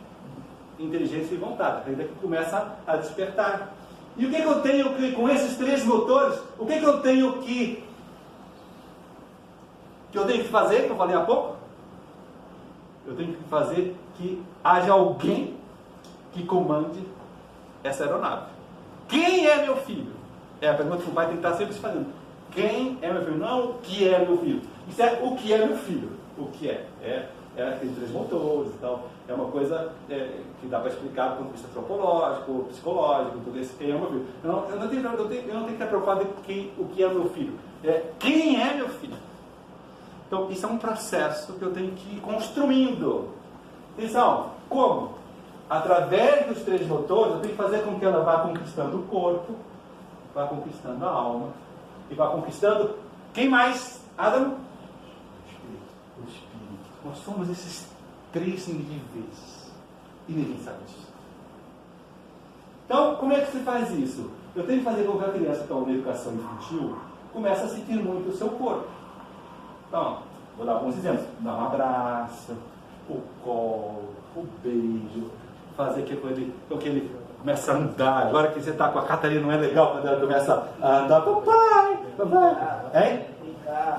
inteligência e vontade. Ainda que começa a despertar. E o que eu tenho que, com esses 3 motores, o que eu tenho que fazer, que eu falei há pouco? Eu tenho que fazer que haja alguém que comande essa aeronave. Quem é meu filho? É a pergunta que o pai tem que estar sempre se fazendo. Quem é meu filho? Não o que é meu filho. Isso é o que é meu filho. O que é? Tem 3 motores e tal. É uma coisa que dá para explicar do ponto de vista antropológico, psicológico, tudo isso. Quem é meu filho? Eu não tenho que estar preocupado com o que é meu filho. Quem é meu filho? Então, isso é um processo que eu tenho que ir construindo. Atenção, como? Através dos 3 motores, eu tenho que fazer com que ela vá conquistando o corpo, vá conquistando a alma, e vá conquistando... Quem mais? Adam? O espírito. Nós somos esses 3 níveis. E ninguém sabe disso. Então, como é que se faz isso? Eu tenho que fazer com que a criança que está na educação infantil comece a sentir muito o seu corpo. Então, vou dar alguns exemplos. Dar um abraço, o colo, o beijo, fazer que ele comece a andar. Agora que você está com a Catarina, não é legal quando ela começa a andar. Papai! Hein?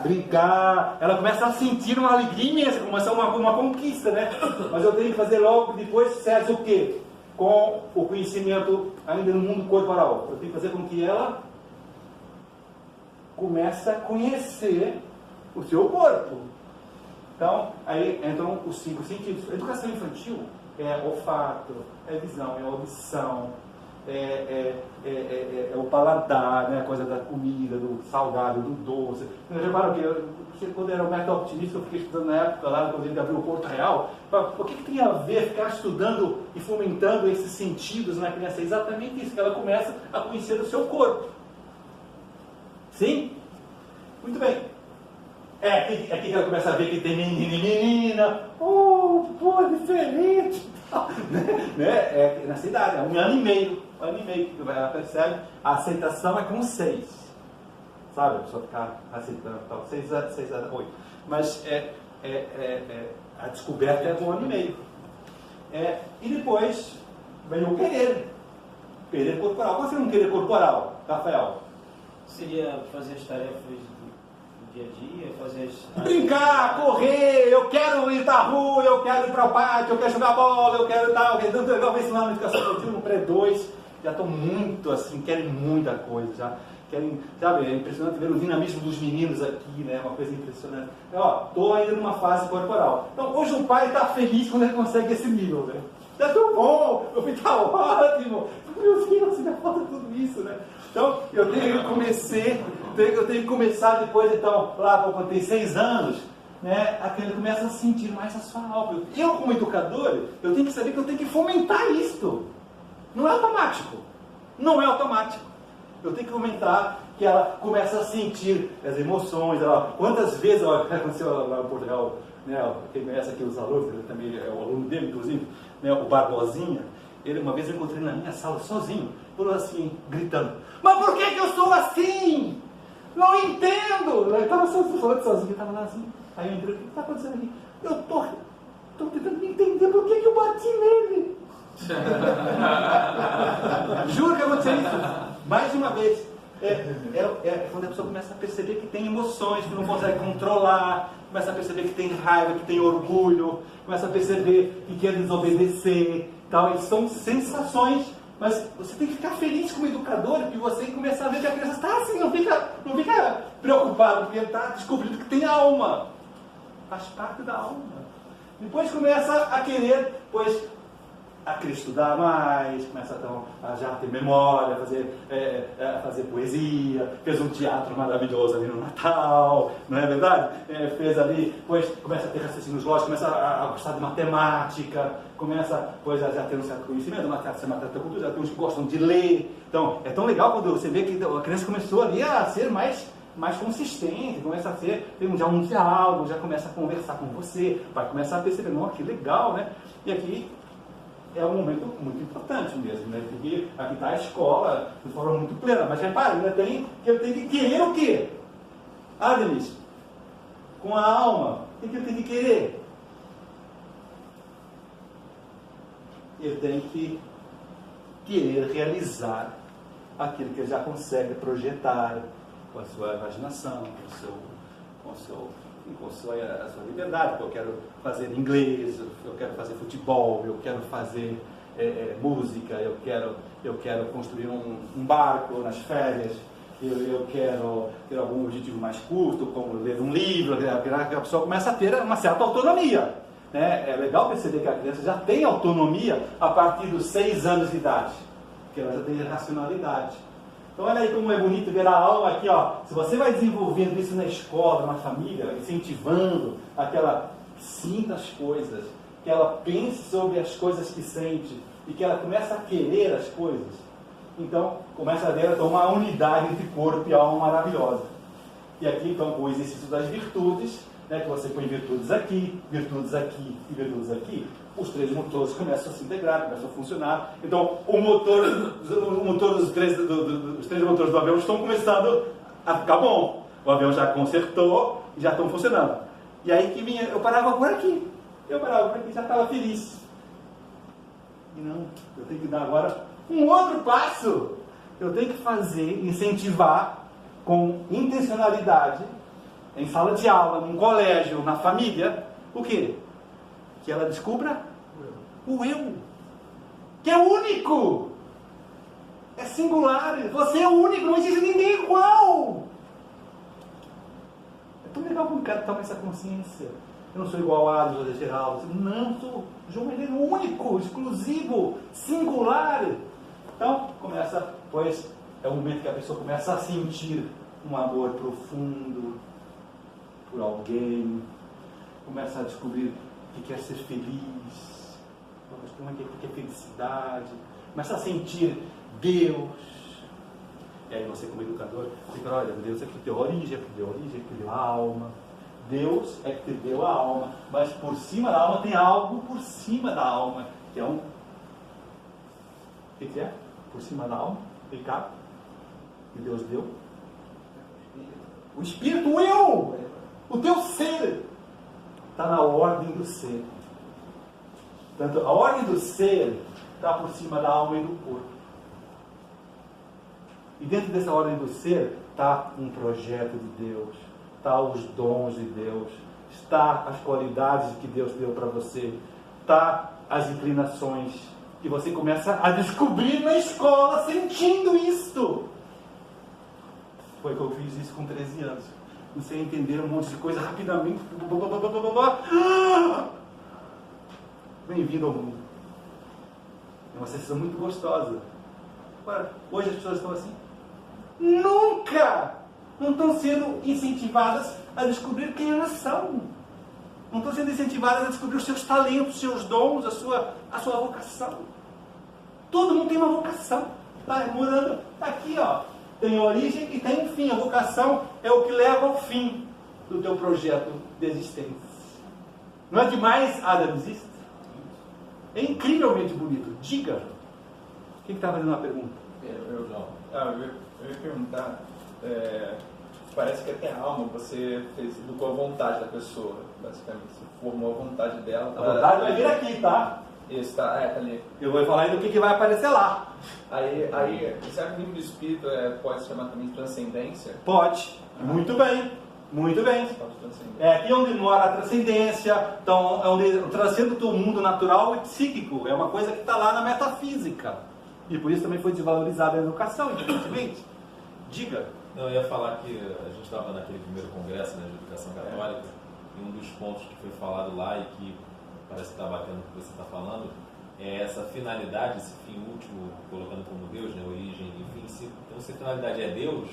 Brincar. Ela começa a sentir uma alegria imensa, começa uma conquista, né? Mas eu tenho que fazer logo depois, certo, o quê? Com o conhecimento ainda no mundo corporal. Eu tenho que fazer com que ela comece a conhecer o seu corpo. Então, aí entram os 5 sentidos. A educação infantil é olfato, é visão, é audição, é o paladar, né? A coisa da comida, do salgado, do doce. Reparam que quando eu era o método optimista, eu fiquei estudando na época lá, quando ele abriu o Porto Real, o que tem a ver ficar estudando e fomentando esses sentidos na criança? É exatamente isso, que ela começa a conhecer o seu corpo. Sim? Muito bem. Aqui que ela começa a ver que tem menino e menina. É diferente. Né? Nessa idade, é 1 ano e meio. 1 ano e meio que ela percebe. A aceitação é com 6. Sabe? A pessoa ficar aceitando tal. 6 a 8. Mas a descoberta é com 1 ano e meio. E depois vem o querer. Querer corporal. Qual seria um querer corporal, Rafael? Seria fazer as tarefas dia a dia, fazer brincar, correr, eu quero ir pra rua, eu quero ir para o pátio, eu quero jogar bola, eu quero tal. Tanto legal ver isso lá na educação infantil, no pré-2, já estão muito assim, querem muita coisa, já querem, sabe, é impressionante ver o dinamismo dos meninos aqui, né, uma coisa impressionante. Estou ainda numa fase corporal. Então, hoje o pai está feliz quando ele consegue esse nível, né? Está tão bom, eu falei, tá ótimo, meu Deus, ainda falta tudo isso, né? Então, eu comecei Eu tenho que começar depois, então, lá quando tem 6 anos, né, ele começa a sentir mais a sua alma. Eu, como educador, eu tenho que saber que eu tenho que fomentar isto. Não é automático. Não é automático. Eu tenho que fomentar que ela começa a sentir as emoções. Quantas vezes aconteceu lá em Portugal, né, quem conhece aqui os alunos, ele também é o aluno dele, inclusive, né, o Barbosinha. Ele, uma vez eu encontrei na minha sala sozinho, falou assim, gritando: mas por que eu sou assim? Não entendo! Eu estava falando sozinho, estava lá assim. Aí eu entrei: o que está acontecendo aqui? Eu estou tentando entender por que eu bati nele. Juro que aconteceu isso. Mais de uma vez. Quando a pessoa começa a perceber que tem emoções, que não consegue controlar, começa a perceber que tem raiva, que tem orgulho, começa a perceber que quer desobedecer, tal. Isso são sensações, mas você tem que ficar feliz como educador, porque você começar a ver que a criança está assim, não fica preocupado, porque está descobrindo que tem alma, faz parte da alma. Depois começa a querer, a querer estudar mais, começa a já ter memória, fazer poesia, fez um teatro maravilhoso ali no Natal, não é verdade? Fez ali, depois começa a ter raciocínios lógicos, começa a gostar de matemática, começa a já ter um certo conhecimento, matemática, cultura, tem uns que gostam de ler. Então, é tão legal quando você vê que a criança começou ali a ser mais consistente, começa a ter já um diálogo, já começa a conversar com você, vai começar a perceber, não, que legal, né? E aqui é um momento muito importante mesmo, né? Porque aqui está a escola de forma muito plena, mas repare, eu tenho que querer o quê? Denise, com a alma, o que eu tenho que querer? Eu tenho que querer realizar aquilo que ele já consegue projetar com a sua imaginação, com a sua liberdade. Eu quero fazer inglês, eu quero fazer futebol, eu quero fazer música, eu quero construir um barco nas férias, eu quero ter algum objetivo mais curto, como ler um livro. A pessoa começa a ter uma certa autonomia, né? É legal perceber que a criança já tem autonomia a partir dos 6 anos de idade, porque ela já tem racionalidade. Então olha aí como é bonito ver a alma aqui, ó. Se você vai desenvolvendo isso na escola, na família, incentivando que ela sinta as coisas, que ela pense sobre as coisas que sente e que ela comece a querer as coisas, então começa a ter uma unidade entre corpo e alma maravilhosa. E aqui então o exercício das virtudes, né, que você põe virtudes aqui e virtudes aqui, os 3 motores começam a se integrar, começam a funcionar. Então, os 3 motores do avião estão começando a ficar bom. O avião já consertou e já estão funcionando. E aí eu parava por aqui. Eu parava por aqui e já estava feliz. E não, eu tenho que dar agora um outro passo. Eu tenho que incentivar com intencionalidade, em sala de aula, num colégio, na família, o quê? Que ela descubra o eu, que é único, é singular, você é único, não existe ninguém igual. É tão legal quando o cara toma essa consciência. Eu não sou igual a José Geraldo, não, sou João Medeiros, único, exclusivo, singular. Então, é o momento que a pessoa começa a sentir um amor profundo por alguém, começa a descobrir que quer ser feliz, como é que é felicidade, começa a sentir Deus. E aí você, como educador, fica: olha, Deus é que te deu origem, é que te deu origem, é que te deu a alma. Deus é que te deu a alma, mas por cima da alma tem algo por cima da alma, que é o que é? Por cima da alma, pecado, que Deus deu. O Espírito, o eu, o teu ser, está na ordem do ser. Portanto, a ordem do ser está por cima da alma e do corpo. E dentro dessa ordem do ser está um projeto de Deus, está os dons de Deus, está as qualidades que Deus deu para você, está as inclinações que você começa a descobrir na escola, sentindo isto. Foi que eu fiz isso com 13 anos. Comecei a entender um monte de coisa rapidamente. Bem-vindo ao mundo. É uma sensação muito gostosa. Agora, hoje as pessoas estão assim: nunca não estão sendo incentivadas a descobrir quem elas são. Não estão sendo incentivadas a descobrir os seus talentos, os seus dons, a sua vocação. Todo mundo tem uma vocação. Está morando aqui, ó. Tem origem e tem um fim. A vocação é o que leva ao fim do teu projeto de existência. Não é demais, Adam, existe? É incrivelmente bonito. Diga. Quem está fazendo uma pergunta? Eu ia perguntar, parece que até a alma você educou a vontade da pessoa, basicamente. Você formou a vontade dela. A vontade vai vir aqui, tá? Isso, tá ali. Eu vou falar aí do que vai aparecer lá. Aí será que o nível do espírito pode se chamar também de transcendência? Pode. Muito bem. Muito bem. É aqui onde mora a transcendência, então, é onde transcende o teu mundo natural e psíquico. É uma coisa que está lá na metafísica. E por isso também foi desvalorizada a educação, evidentemente. Diga. Não, eu ia falar que a gente estava naquele primeiro congresso, né, de educação católica, e um dos pontos que foi falado lá e que parece que está batendo o que você está falando, é essa finalidade, esse fim último, colocando como Deus, né, origem, enfim, então se a finalidade é Deus,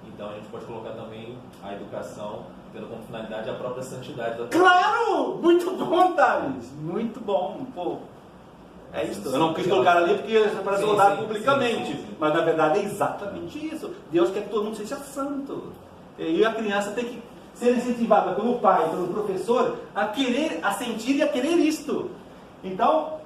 então a gente pode colocar também a educação tendo como finalidade a própria santidade da pessoa. Claro! Muito bom, Thales! Muito bom, pô. É isso. Eu não quis colocar ali porque parece rodar publicamente. Sim. Mas na verdade é exatamente isso. Deus quer que todo mundo seja santo. E a criança tem que ser incentivada pelo pai, pelo professor, a querer, a sentir e a querer isto. Então,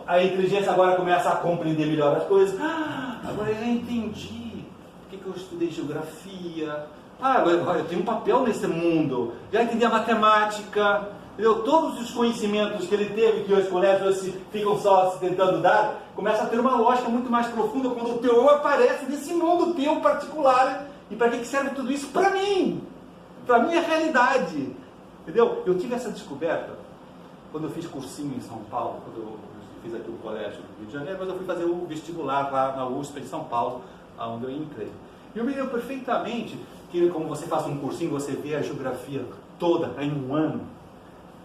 a inteligência agora começa a compreender melhor as coisas. Agora eu já entendi por que eu estudei geografia. Agora eu tenho um papel nesse mundo. Já entendi a matemática. Todos os conhecimentos que ele teve, que os colégios ficam só se tentando dar, começa a ter uma lógica muito mais profunda quando o teu aparece nesse mundo teu particular. E para que serve tudo isso? Para mim! Para a minha realidade. Entendeu? Eu tive essa descoberta quando eu fiz cursinho em São Paulo, quando eu fiz aqui o colégio do Rio de Janeiro, mas eu fui fazer o vestibular lá na USP em São Paulo, onde eu entrei. E eu me lembro perfeitamente que, como você faz um cursinho, você vê a geografia toda em um ano.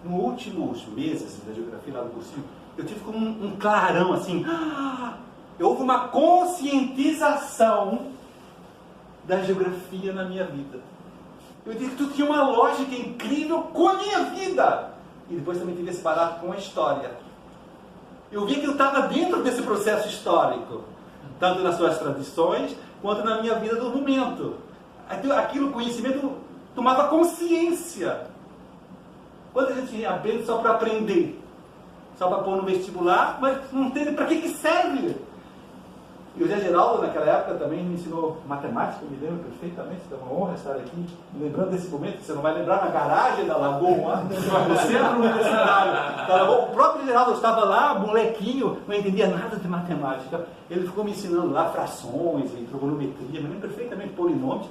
Nos últimos meses da geografia lá do cursinho, eu tive como um clarão assim. Houve uma conscientização da geografia na minha vida. Eu disse que tudo tinha uma lógica incrível com a minha vida. E depois também tive esse barato com a história. Eu vi que eu estava dentro desse processo histórico, tanto nas suas tradições, quanto na minha vida do momento. Aquilo, conhecimento, tomava consciência. Quando a gente aprende só para aprender, só para pôr no vestibular, mas não entende para que serve. E o Zé Geraldo, naquela época, também me ensinou matemática, eu me lembro perfeitamente, é uma honra estar aqui, me lembrando desse momento, que você não vai lembrar na garagem da Lagoa, no centro universitário. O próprio Geraldo estava lá, molequinho, não entendia nada de matemática. Ele ficou me ensinando lá frações e trigonometria, me lembro perfeitamente polinômios.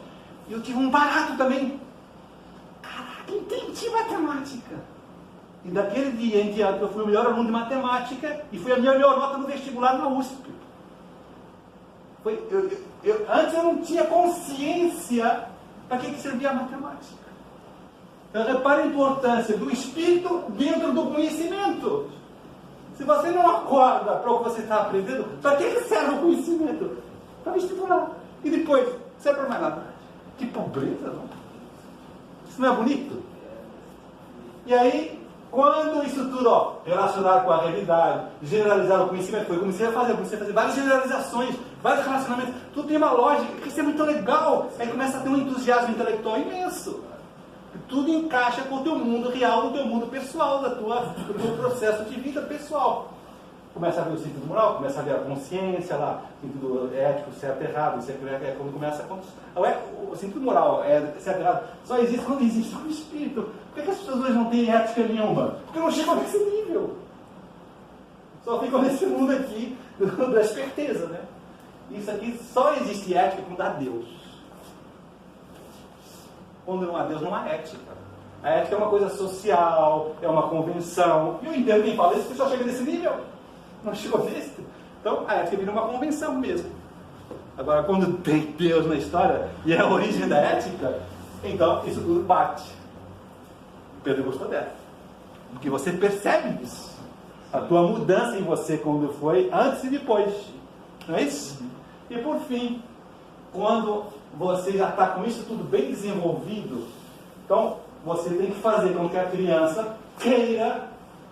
E eu tive um barato também. Caraca, entendi matemática. E daquele dia em diante eu fui o melhor aluno de matemática e fui a minha melhor nota no vestibular na USP. Antes eu não tinha consciência para que servia a matemática. Então repare a importância do espírito dentro do conhecimento. Se você não acorda para o que você está aprendendo, para que serve o conhecimento? Para vestibular. E depois, serve para mais nada. Que pobreza, não? Isso não é bonito? E aí, quando isso tudo, relacionar com a realidade, generalizar o conhecimento, eu comecei a fazer várias generalizações, vários relacionamentos, tudo tem uma lógica, que isso é muito legal. Aí começa a ter um entusiasmo intelectual imenso. Tudo encaixa com o teu mundo real, o teu mundo pessoal, do teu processo de vida pessoal. Começa a ver o sentido moral, começa a ver a consciência lá, o sentido ético, certo e errado, isso é quando começa a... O sentido moral, certo e errado, só existe quando existe um espírito. Por que as pessoas hoje não têm ética nenhuma? Porque não chegam nesse nível. Só ficam nesse mundo aqui da esperteza, né? Isso aqui só existe ética quando há Deus. Quando não há Deus, não há ética. A ética é uma coisa social, é uma convenção. E eu entendo quem fala isso, que só chega nesse nível. Não chegou nesse. Então, a ética vira uma convenção mesmo. Agora, quando tem Deus na história, e é a origem da ética, então isso tudo bate. O Pedro gostou dela. Porque você percebe isso. A tua mudança em você quando foi, antes e depois. Não é isso? E por fim, quando você já está com isso tudo bem desenvolvido. Então, você tem que fazer com que a criança queira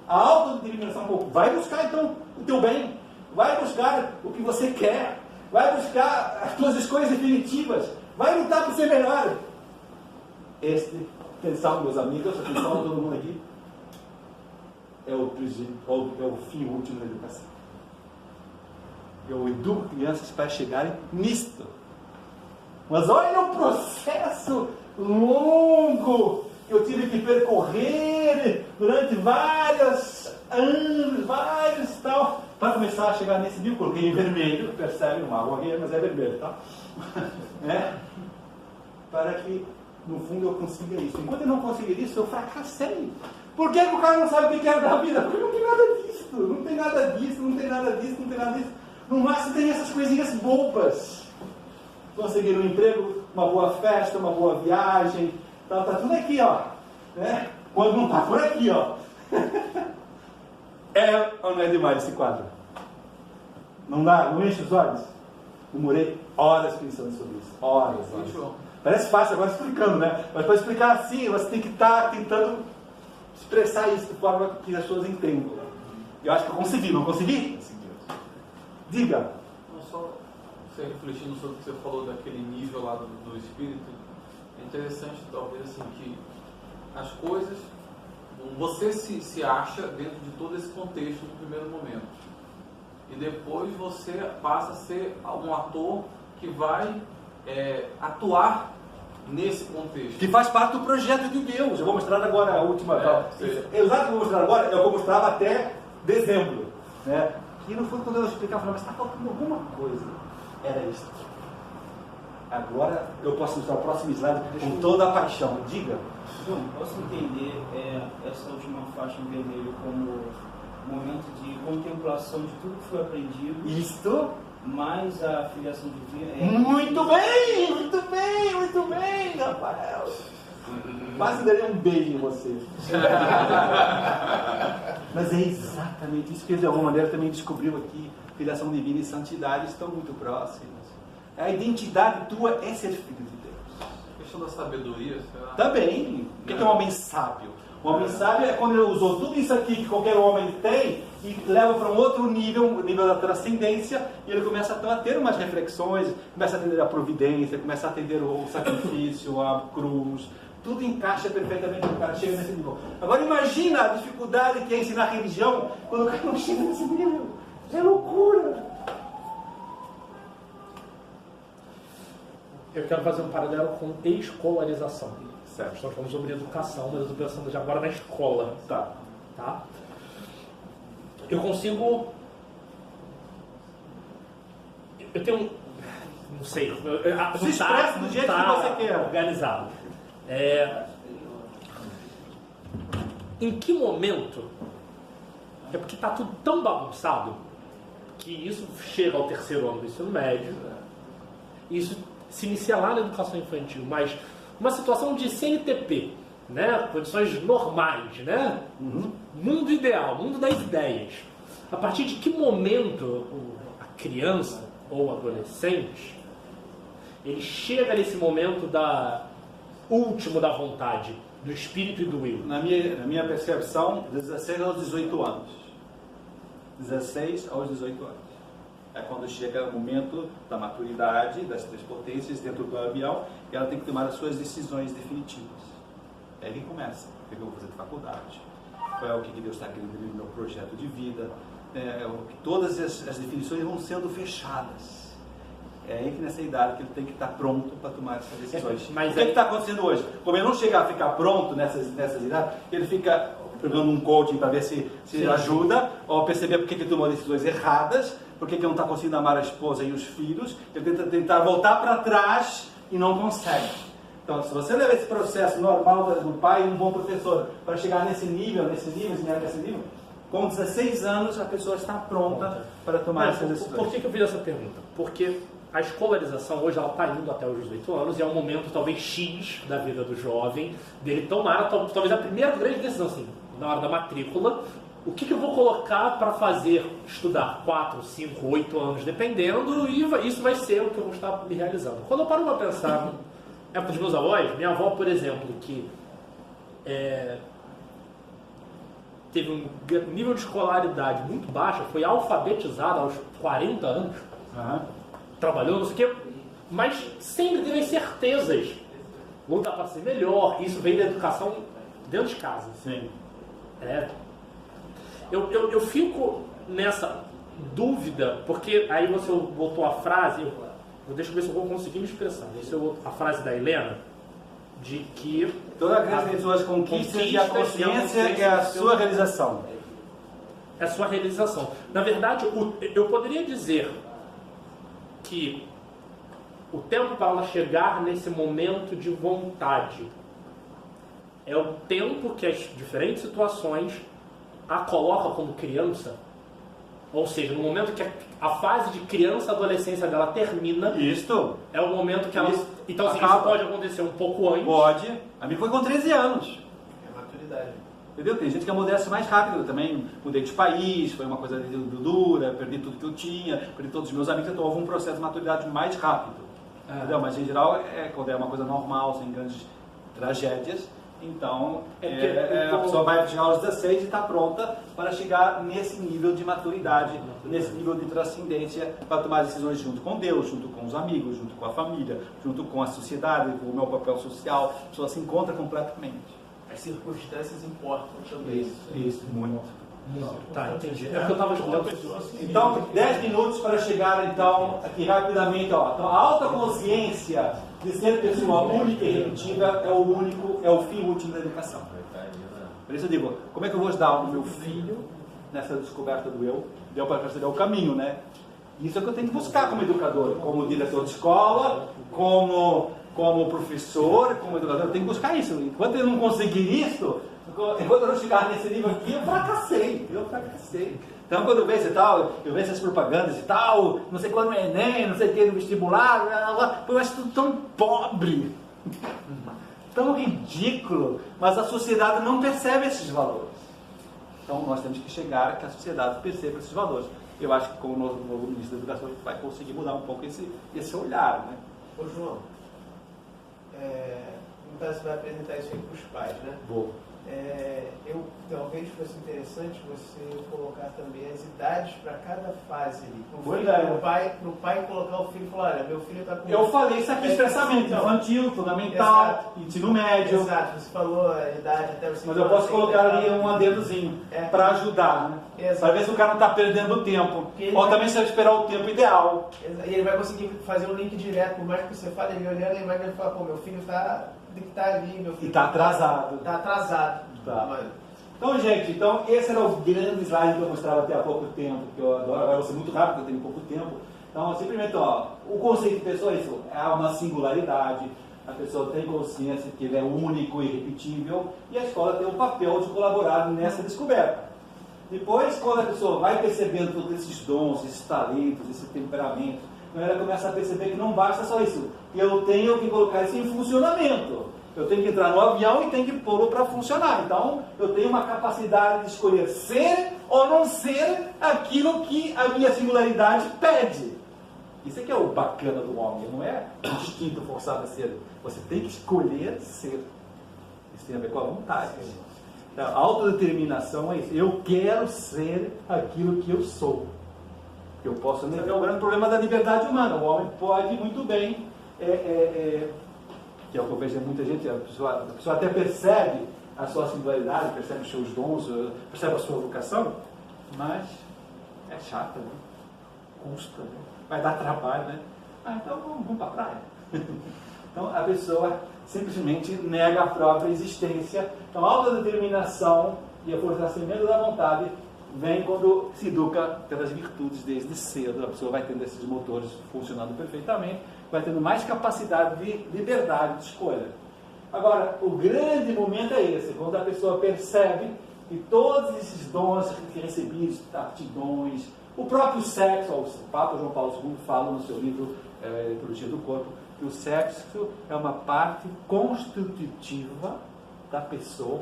a autodeterminação um pouco. Vai buscar, então, o teu bem. Vai buscar o que você quer. Vai buscar as tuas escolhas definitivas. Vai lutar por ser melhor. Atenção, meus amigos, atenção, todo mundo aqui. É o fim último da educação. Eu educo crianças para chegarem nisto. Mas olha o processo longo que eu tive que percorrer durante vários anos, tal, para começar a chegar nesse nível. Coloquei em vermelho, percebe, uma marrom, mas é vermelho, tá? Para que, no fundo, eu consiga isso. Enquanto eu não conseguir isso, eu fracassei. Por que o cara não sabe o que quer da vida? Porque não tem nada disso, não tem nada disso, não tem nada disso, não tem nada disso. No máximo tem essas coisinhas bobas. Conseguir um emprego, uma boa festa, uma boa viagem, tá tudo aqui, ó. Né? Quando não tá por aqui, ó. É ou não é demais esse quadro? Não dá? Não enche os olhos? Demorei horas pensando sobre isso. Horas. Parece fácil agora explicando, né? Mas para explicar assim, você tem que estar tentando expressar isso de forma que as pessoas entendam. Eu acho que eu consegui, não consegui? Diga. Não, só você refletindo sobre o que você falou daquele nível lá do espírito, é interessante talvez assim que as coisas, você se acha dentro de todo esse contexto no primeiro momento. E depois você passa a ser um ator que vai atuar nesse contexto. Que faz parte do projeto de Deus. Eu vou mostrar agora a última. Exato, que eu vou mostrar agora, eu vou mostrar até dezembro. Né? E no fundo, quando eu explicar, eu falei, mas está faltando alguma coisa. Era isso. Agora eu posso mostrar o próximo slide com toda a paixão. Diga. João, posso entender essa última faixa em vermelho como momento de contemplação de tudo que foi aprendido? Isto. Mais a filiação divina. Muito bem, muito bem, muito bem, Rafael. Quase daria um beijo em você. Mas é exatamente isso que ele de alguma maneira também descobriu aqui. Filiação divina e santidade estão muito próximas. A identidade tua é ser filho de Deus. A questão da sabedoria, será? Também. O que é um homem sábio? O homem sábio é quando ele usou tudo isso aqui que qualquer homem tem e leva para um outro nível, o nível da transcendência, e ele começa então a ter umas reflexões, começa a atender a providência, começa a atender o sacrifício, a cruz. Tudo encaixa perfeitamente quando o cara chega nesse nível. Agora imagina a dificuldade que é ensinar religião quando o cara não chega nesse nível. É loucura. Eu quero fazer um paralelo com escolarização. Certo. Nós falamos sobre educação, mas eu estou pensando já agora na escola. Tá. Eu consigo... Eu tenho... Não sei. Se expressa do jeito que você quer. Organizado. Em que momento? É porque está tudo tão bagunçado que isso chega ao terceiro ano do ensino médio. Isso se inicia lá na educação infantil, mas uma situação de CNTP, né? Condições normais, né? Mundo ideal, mundo das ideias. A partir de que momento a criança ou adolescente ele chega nesse momento último da vontade, do espírito e do eu? Na minha percepção, 16 aos 18 anos. 16 aos 18 anos. É quando chega o momento da maturidade das três potências dentro do avião e ela tem que tomar as suas decisões definitivas. É aí que começa. O que eu vou fazer de faculdade? Qual é o que Deus está querendo no meu projeto de vida? Todas as definições vão sendo fechadas. É aí que nessa idade que ele tem que estar pronto para tomar essas decisões. Mas o que está acontecendo hoje? Como ele não chega a ficar pronto nessas idades, ele fica pegando um coaching para ver se ajuda, ou perceber porque ele tomou decisões erradas, porque ele não está conseguindo amar a esposa e os filhos, ele tenta tentar voltar para trás e não consegue. Então, se você leva esse processo normal do pai e um bom professor para chegar nesse nível, com 16 anos a pessoa está pronta para tomar essas decisões. Por que eu fiz essa pergunta? Porque a escolarização hoje ela está indo até os 18 anos e é um momento talvez X da vida do jovem, dele tomar talvez a primeira grande decisão, assim, na hora da matrícula, o que eu vou colocar para fazer estudar 4, 5, 8 anos, dependendo, e isso vai ser o que eu vou estar me realizando. Quando eu paro para pensar, na época dos meus avós, minha avó, por exemplo, que teve um nível de escolaridade muito baixo, foi alfabetizada aos 40 anos, trabalhou, não sei o quê, mas sempre teve certezas. Vou dar para ser melhor, isso vem da educação dentro de casa. Sim. Eu fico nessa dúvida, porque aí você botou a frase, deixa eu ver se eu vou conseguir me expressar. A frase da Helena, de que toda grande de suas conquistas e a consciência é a sua realização. É a sua realização. Na verdade, eu poderia dizer que o tempo para ela chegar nesse momento de vontade é o tempo que as diferentes situações a coloca como criança, ou seja, no momento que a fase de criança, adolescência dela termina, Isto é o momento que ela... Então, assim, acaba. isso pode acontecer um pouco antes. Pode. A mim foi com 13 anos. É maturidade. Entendeu? Tem gente que amadurece mais rápido. Eu também mudei de país, foi uma coisa dura, perdi tudo que eu tinha, perdi todos os meus amigos, então houve um processo de maturidade mais rápido. Entendeu? Mas, em geral, quando é uma coisa normal, sem grandes tragédias, então a pessoa vai chegar aos 16 e está pronta para chegar nesse nível de maturidade, nesse nível de transcendência, para tomar decisões junto com Deus, junto com os amigos, junto com a família, junto com a sociedade, com o meu papel social. A pessoa se encontra completamente. As circunstâncias importam também. Isso, muito. Tá, entendi. É porque eu estava estudando. Então, 10 minutos para chegar, então, aqui rapidamente. Então, a autoconsciência de ser pessoa única e irredutível é o fim último da educação. Por isso eu digo, como é que eu vou ajudar o meu filho nessa descoberta do eu? Deu para perceber o caminho, né? Isso é o que eu tenho que buscar como educador, como diretor de escola, como professor, como educador. Eu tenho que buscar isso. Enquanto eu não conseguir isso, enquanto eu não chegar nesse nível aqui, eu fracassei. Então, quando eu vejo eu vejo essas propagandas e tal, não sei quando no Enem, não sei o que, no vestibular, blá, blá, blá, eu acho tudo tão pobre, tão ridículo, mas a sociedade não percebe esses valores. Então, nós temos que chegar a que a sociedade perceba esses valores. Eu acho que com o novo ministro da Educação a gente vai conseguir mudar um pouco esse olhar, né? Ô João, então você vai apresentar isso aí para os pais, né? Vou. Talvez fosse interessante você colocar também as idades para cada fase ali. Para o pai colocar o filho e falar, olha, meu filho está com... Eu falei isso aqui expressamente, infantil, fundamental, ensino médio. Exato, você falou a idade até você... Mas eu posso colocar ali um adendozinho para ajudar, né? Para ver se o cara não está perdendo tempo. Ou também se ele esperar o tempo ideal. E ele vai conseguir fazer um link direto, por mais que você fale, ele olhando a imagem e fala, pô, meu filho está ali, meu filho... E está atrasado. Está atrasado. Tá. Então, gente, esse era o grande slide que eu mostrava até há pouco tempo, que eu adoro, agora vou ser muito rápido, eu tenho pouco tempo. Então, simplesmente, o conceito de pessoa é isso, é uma singularidade, a pessoa tem consciência que ele é único e irrepetível, e a escola tem um papel de colaborar nessa descoberta. Depois, quando a pessoa vai percebendo todos esses dons, esses talentos, esse temperamento, ela começa a perceber que não basta só isso, eu tenho que colocar isso em funcionamento. Eu tenho que entrar no avião e tenho que pô-lo para funcionar. Então, eu tenho uma capacidade de escolher ser ou não ser aquilo que a minha singularidade pede. Isso é que é o bacana do homem, não é um instinto forçado a ser. Você tem que escolher ser. Isso tem a ver com a vontade. A autodeterminação é isso. Eu quero ser aquilo que eu sou. Eu posso... É o grande problema da liberdade humana. O homem pode muito bem... que é o que eu vejo em muita gente, a pessoa até percebe a sua singularidade, percebe os seus dons, percebe a sua vocação, mas é chata, né? Custa, né? Vai dar trabalho, né? Então vamos para a praia. Então a pessoa simplesmente nega a própria existência. Então a autodeterminação e o fortalecimento da vontade vem quando se educa pelas virtudes desde cedo. A pessoa vai tendo esses motores funcionando perfeitamente, vai tendo mais capacidade de liberdade de escolha. Agora, o grande momento é esse, quando a pessoa percebe que todos esses dons recebidos, aptidões, o próprio sexo, o Papa João Paulo II fala no seu livro Ecologia do Corpo, que o sexo é uma parte constitutiva da pessoa.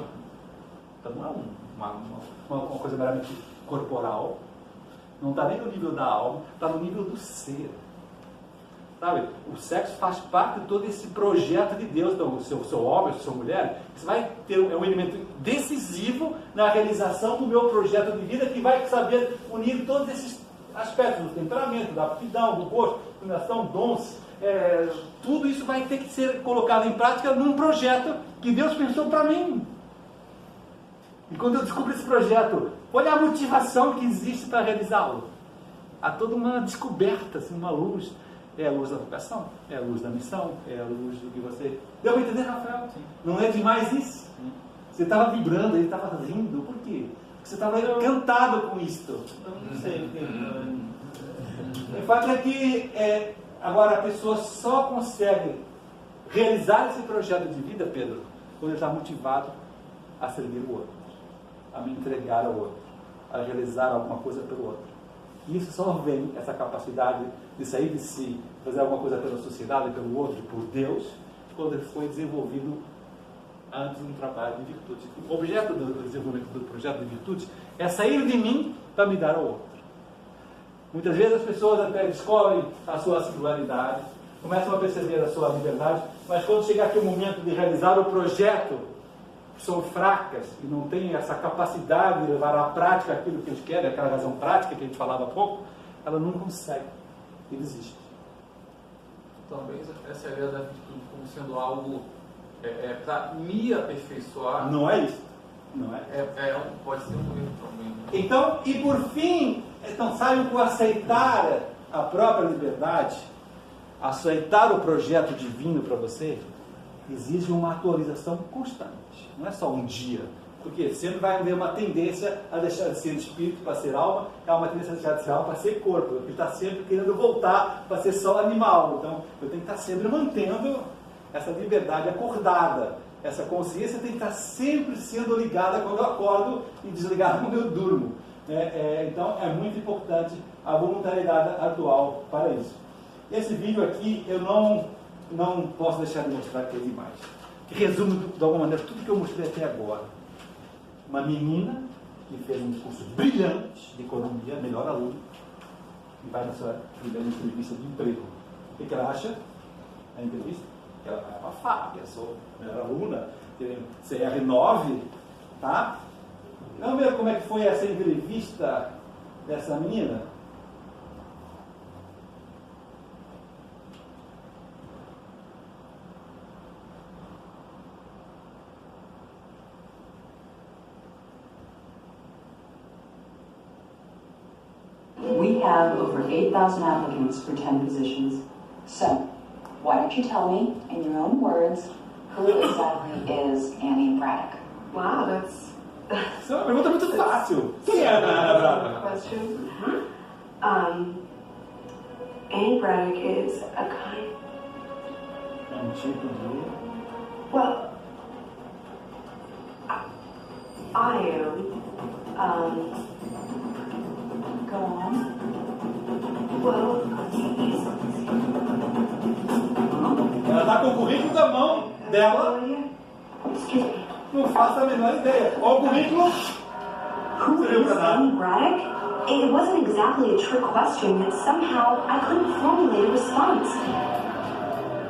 Então não é uma coisa meramente corporal, não está nem no nível da alma, está no nível do ser. Sabe? O sexo faz parte de todo esse projeto de Deus. Então, o seu homem, a sua mulher, isso vai ter um elemento decisivo na realização do meu projeto de vida, que vai saber unir todos esses aspectos do temperamento, da aptidão, do gosto, inclinação, dons. Tudo isso vai ter que ser colocado em prática num projeto que Deus pensou para mim. E quando eu descubro esse projeto, olha a motivação que existe para realizá-lo. Há toda uma descoberta, assim, uma luz. É a luz da vocação, é a luz da missão, é a luz do que você... Deu para entender, Rafael? Sim. Não é demais isso? Sim. Você estava vibrando, ele estava rindo. Por quê? Porque você estava encantado com isto. Eu não sei. O fato é que agora a pessoa só consegue realizar esse projeto de vida, Pedro, quando ele está motivado a servir o outro, a me entregar ao outro, a realizar alguma coisa pelo outro. E isso só vem, essa capacidade de sair de si, fazer alguma coisa pela sociedade, pelo outro, por Deus, quando ele foi desenvolvido antes no trabalho de virtude. O objeto do desenvolvimento do projeto de virtude é sair de mim para me dar ao outro. Muitas vezes as pessoas até descobrem a sua singularidade, começam a perceber a sua liberdade, mas quando chega aqui o momento de realizar o projeto, são fracas e não têm essa capacidade de levar à prática aquilo que eles querem, aquela razão prática que a gente falava há pouco, ela não consegue e desiste. Talvez essa ideia da virtude como sendo algo para me aperfeiçoar. Não é isso. Não é? Pode ser um erro também. Então, e por fim, sabe, por aceitar a própria liberdade, aceitar o projeto divino para você, exige uma atualização constante. Não é só um dia. Porque sempre vai haver uma tendência a deixar de ser espírito para ser alma, há uma tendência a deixar de ser alma para ser corpo. Ele está sempre querendo voltar para ser só animal. Então, eu tenho que estar sempre mantendo essa liberdade acordada. Essa consciência tem que estar sempre sendo ligada quando eu acordo e desligada quando eu durmo. Então, é muito importante a voluntariedade atual para isso. Esse vídeo aqui, eu não posso deixar de mostrar aqui as imagens, que resume de alguma maneira tudo que eu mostrei até agora. Uma menina que fez um curso brilhante de economia, melhor aluna, e vai na sua primeira entrevista de emprego. O que ela acha na entrevista? Ela vai para a FAP, eu sou a melhor aluna, CR9, tá? Vamos ver como é que foi essa entrevista dessa menina? We have over 8,000 applicants for 10 positions. So, why don't you tell me, in your own words, who exactly is Annie Braddock? Wow, that's... Isso é uma pergunta muito fácil. Quem é a Annie Braddock? Question. Annie Braddock is a kind... É um tipo de... Well, I am... Go on. Well, Ela está com o currículo da mão dela. Não faço a menor ideia. Olha o currículo. Who is Annie Braddock? It wasn't exactly a trick question, yet somehow I couldn't formulate a response.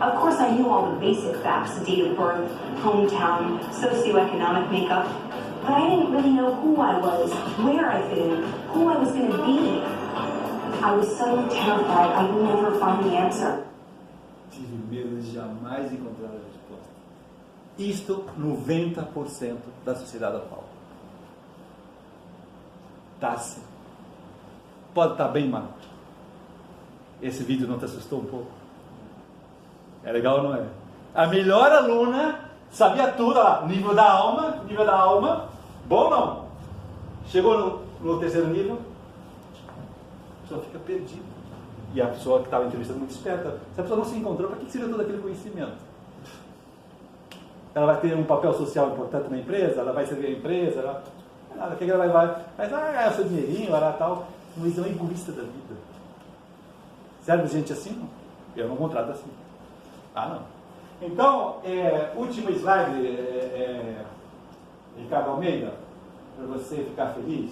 Of course, I knew all the basic facts: date of birth, hometown, socioeconomic makeup. But I didn't really know who I was, where I fit in, who I was going to be. I was so terrified I would never find the answer. Tive medo de jamais encontrar a resposta. Isto 90% da sociedade atual. Tá assim. Pode estar bem mal. Esse vídeo não te assustou um pouco? É legal ou não é? A melhor aluna sabia tudo, ó, nível da alma, bom ou não? Chegou no terceiro nível, a pessoa fica perdida. E a pessoa que estava entrevistando muito esperta, se a pessoa não se encontrou, para que seria todo aquele conhecimento? Ela vai ter um papel social importante na empresa, ela vai servir a empresa, nada, que ela vai ganhar seu dinheirinho, vai lá tal. Uma visão egoísta da vida. Serve gente assim? Eu não contrato assim. Não. Então, último slide, Ricardo Almeida. para você ficar feliz?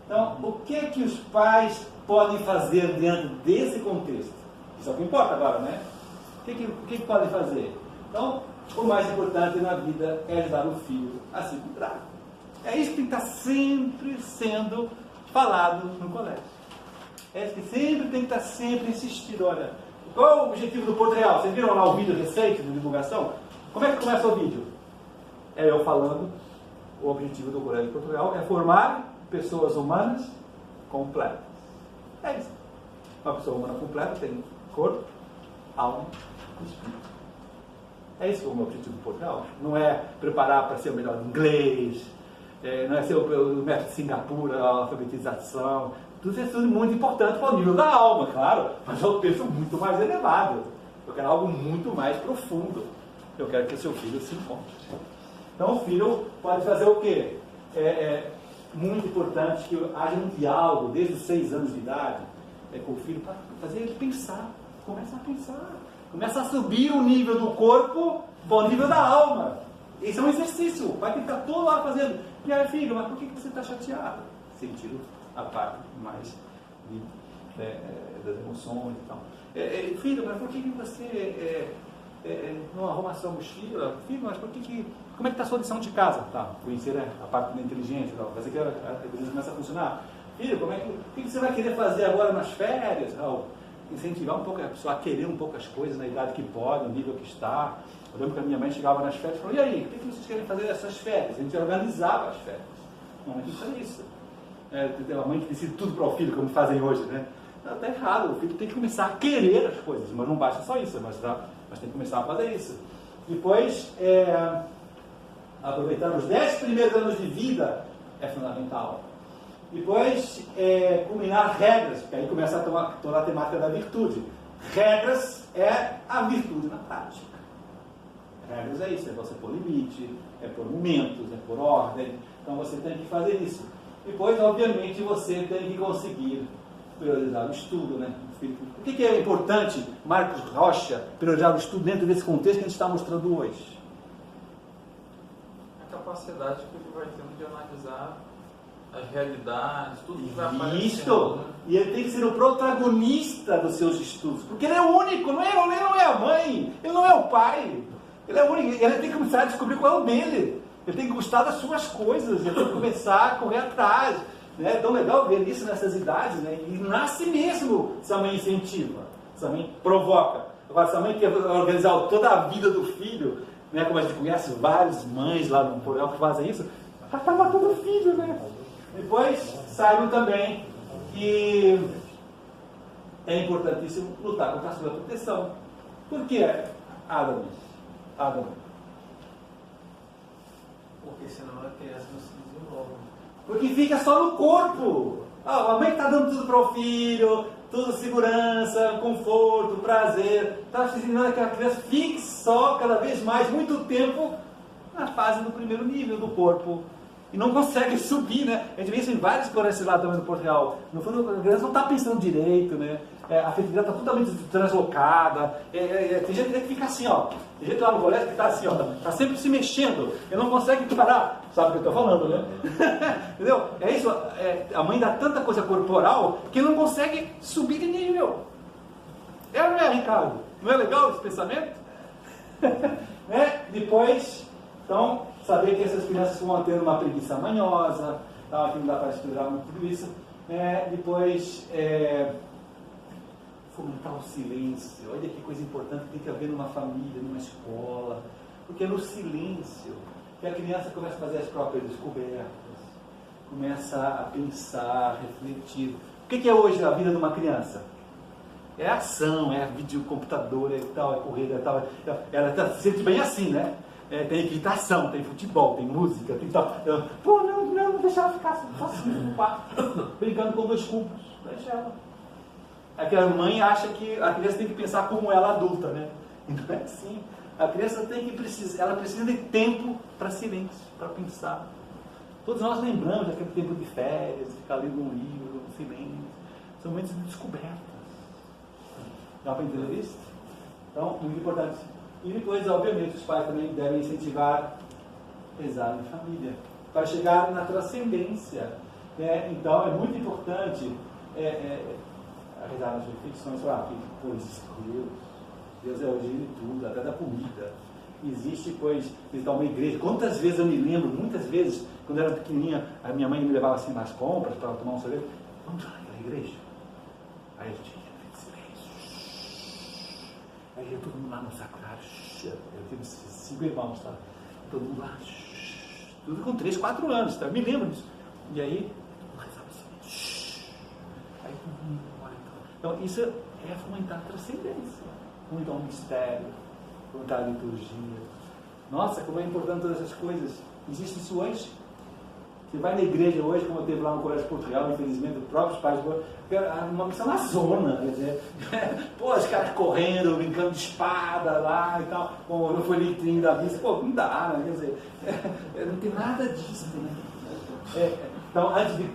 Então, o que os pais podem fazer dentro desse contexto? Isso é o que importa agora, né? O que podem fazer? Então, o mais importante na vida é ajudar o filho a se encontrar. É isso que tem que estar sempre sendo falado no colégio. É isso que sempre tem que estar sempre insistido. Olha, qual é o objetivo do Porto Real? Vocês viram lá o vídeo recente de divulgação? Como é que começa o vídeo? É eu falando, o objetivo do Colégio de Porto Real é formar pessoas humanas completas. É isso. Uma pessoa humana completa tem corpo, alma e espírito. É isso o meu objetivo do Porto Real. Não é preparar para ser o melhor em inglês, não é ser o método de Singapura, a alfabetização. Tudo isso é tudo muito importante para o nível da alma, claro, mas eu penso muito mais elevado. Eu quero algo muito mais profundo. Eu quero que o seu filho se encontre. Então o filho pode fazer o quê? É muito importante que haja um diálogo desde os 6 anos de idade com o filho para fazer ele pensar. Começa a pensar. Começa a subir o nível do corpo para o nível da alma. Esse é um exercício. Vai ter que estar toda hora fazendo. E aí, filho, mas por que você está chateado? Sentindo a parte mais das emoções e tal. Filho, mas por que você não arruma a sua mochila? Filho, mas por que como é que está a sua lição de casa? Tá, conhecer a parte da inteligência, fazer que a inteligência começa a funcionar. Filho, o que você vai querer fazer agora nas férias? Incentivar um pouco a pessoa a querer um pouco as coisas na idade que pode, no nível que está. Eu lembro que a minha mãe chegava nas férias e falou: e aí, o que vocês querem fazer nessas férias? A gente organizava as férias. Não, isso é isso. A mãe que decide tudo para o filho, como fazem hoje, né? Está errado, o filho tem que começar a querer as coisas, mas não basta só isso, mas tem que começar a fazer isso. Depois, aproveitar os 10 primeiros anos de vida é fundamental. Depois, culminar regras, porque aí começa toda a temática da virtude. Regras é a virtude na prática. Regras é isso, é você pôr limite, é pôr momentos, é pôr ordem. Então você tem que fazer isso. Depois, obviamente, você tem que conseguir priorizar o estudo, né? Por que é importante, Marcos Rocha, priorizar o estudo dentro desse contexto que a gente está mostrando hoje? A capacidade que ele vai tendo de analisar as realidades, tudo que vai aparecendo. Isso! E ele tem que ser o protagonista dos seus estudos, porque ele é o único, ele não é a mãe, ele não é o pai, ele é o único, ele tem que começar a descobrir qual é o dele, ele tem que gostar das suas coisas, ele tem que começar a correr atrás. É tão legal ver isso nessas idades, né? E nasce mesmo se a mãe incentiva, se a mãe provoca. Agora, se a mãe quer organizar toda a vida do filho, né? Como a gente conhece várias mães lá no Portugal que fazem isso, acaba todo o filho, né? Depois, saibam também que é importantíssimo lutar contra a sua proteção. Por que, Adam? Porque senão a criança não se desenvolve. Porque fica só no corpo. A mãe está dando tudo para o filho, tudo segurança, conforto, prazer. Está ensinando que a criança fique só cada vez mais, muito tempo, na fase do primeiro nível do corpo. E não consegue subir, né? A gente vê isso em vários colégios lá também no Porto Real. No fundo, a criança não está pensando direito, né? A afetividade está totalmente deslocada. Tem gente que fica assim, ó. Tem gente lá no colégio que está assim, ó. Está sempre se mexendo. Ele não consegue parar. Sabe o que eu estou falando, né? Entendeu? É isso. A mãe dá tanta coisa corporal que ele não consegue subir de nível. É ou não é, Ricardo? Não é legal esse pensamento? Né? Depois, então, saber que essas crianças vão tendo uma preguiça manhosa, tá? Que não dá para estudar muito tudo isso. Depois, fomentar o silêncio. Olha que coisa importante que tem que haver numa família, numa escola. Porque é no silêncio que a criança começa a fazer as próprias descobertas, começa a pensar, refletir. O que é hoje a vida de uma criança? É ação, é videocomputador, é tal, é corrida, é tal. Ela está se sente bem assim, né? Tem equitação, tem futebol, tem música, tem tal. Não deixa ela ficar sozinha no quarto, brincando com 2 cubos. Deixa ela. Aquela mãe acha que a criança tem que pensar como ela adulta, né? E não é assim. A criança ela precisa de tempo para silêncio, para pensar. Todos nós lembramos daquele tempo de férias, de ficar lendo um livro, um silêncio. São momentos de descobertas. Dá para entender isso? Então, muito importante. E depois, obviamente, os pais também devem incentivar rezar em família. para chegar na transcendência. Né? Então, é muito importante rezar nas reflexões, falar, pois Deus é o origem de tudo, até da comida. Existe, pois, visitar uma igreja. Quantas vezes eu me lembro, muitas vezes, quando eu era pequenininha, a minha mãe me levava assim nas compras para tomar um sorvete. Vamos lá na igreja? Aí a gente ia silêncio. Aí ia todo mundo lá no sacrário. Eu tive 5 irmãos, tá? Todo mundo lá. Tudo com 3, 4 anos, tá? Eu me lembro disso. E aí, rezava assim. Aí todo mundo olha. Então, isso é fomentar a transcendência, fomentar o mistério, fomentar a liturgia. Nossa, como é importante todas essas coisas. Existe isso hoje? Você vai na igreja hoje, como eu teve lá no Colégio de Portugal, infelizmente, os próprios pais, uma missão na zona, quer dizer, pô, os caras correndo, brincando de espada lá e tal, com o folhetinho da vista, pô, não dá, né? Quer dizer, não tem nada disso, né? Então, antes de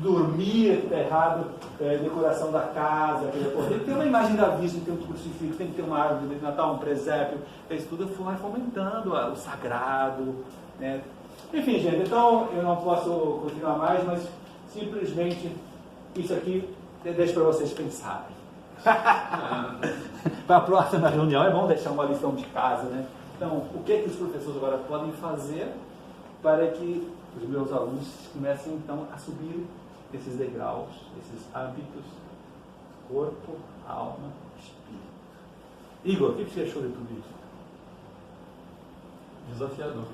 dormir, tá errado, decoração da casa, tem que ter uma imagem da Virgem, tem um crucifixo, tem que ter uma árvore de Natal, um presépio, isso tudo vai fomentando o sagrado, né? Enfim, gente, então eu não posso continuar mais, mas simplesmente isso aqui deixo para vocês pensarem. Para a próxima reunião é bom deixar uma lição de casa, né? Então, o que os professores agora podem fazer para que os meus alunos comecem então a subir esses degraus, esses hábitos, corpo, alma, espírito. Igor, o que você achou de tudo isso? Desafiador.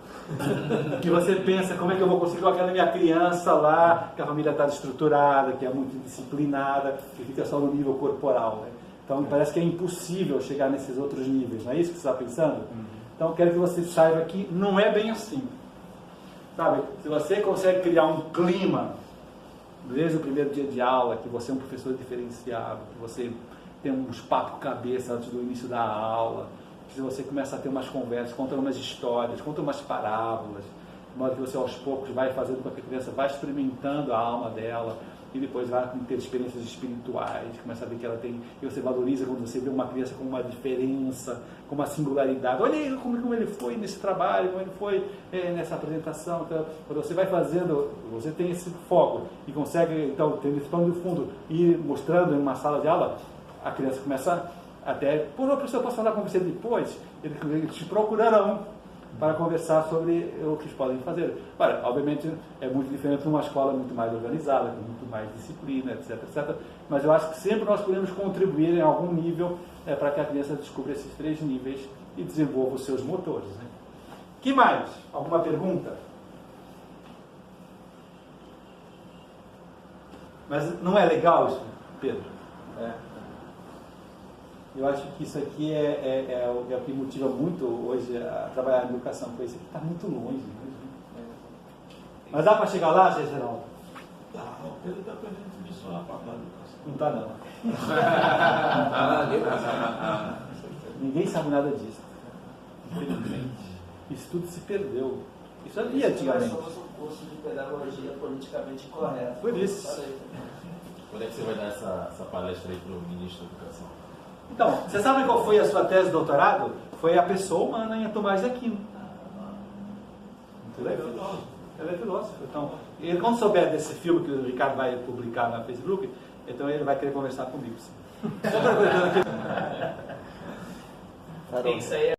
Que você pensa, como é que eu vou conseguir colocar na minha criança lá, que a família está estruturada, que é muito disciplinada, que fica só no nível corporal, né? Então parece que é impossível chegar nesses outros níveis, não é isso que você está pensando? Então quero que você saiba que não é bem assim. Sabe, se você consegue criar um clima, desde o primeiro dia de aula, que você é um professor diferenciado, que você tem uns papos cabeça antes do início da aula, se você começa a ter umas conversas, conta umas histórias, conta umas parábolas, de modo que você aos poucos vai fazendo com que a criança vá experimentando a alma dela e depois vai ter experiências espirituais, começa a ver que ela tem, e você valoriza quando você vê uma criança com uma diferença, com uma singularidade. Olha aí como ele foi nesse trabalho, como ele foi nessa apresentação. Então, quando você vai fazendo, você tem esse foco e consegue, então, tendo esse plano de fundo e mostrando em uma sala de aula, a criança começa até, por uma pessoa posso falar com você depois, eles te procurarão para conversar sobre o que eles podem fazer. Olha, obviamente é muito diferente de uma escola muito mais organizada, com muito mais disciplina, etc, etc. Mas eu acho que sempre nós podemos contribuir em algum nível para que a criança descubra esses 3 níveis e desenvolva os seus motores. Né? Que mais? Alguma pergunta? Mas não é legal isso, Pedro? Eu acho que isso aqui é o que motiva muito hoje a trabalhar na educação, porque isso aqui está muito longe. Mas dá para chegar lá, Geraldo? Tá, o Pedro está aprendendo tudo isso lá para a educação. Não está não. Ninguém sabe nada disso. Infelizmente. Isso tudo se perdeu. Isso havia antigamente. Nós somos um curso de pedagogia politicamente correta. Por isso. Quando é que você vai dar essa palestra aí para o ministro da Educação? Então, você sabe qual foi a sua tese de doutorado? Foi a pessoa humana em Tomás de Aquino. Ela é filósofo. Então, ele, quando souber desse filme que o Ricardo vai publicar na Facebook, então ele vai querer conversar comigo. Sim. Só para ver aqui. Isso aí é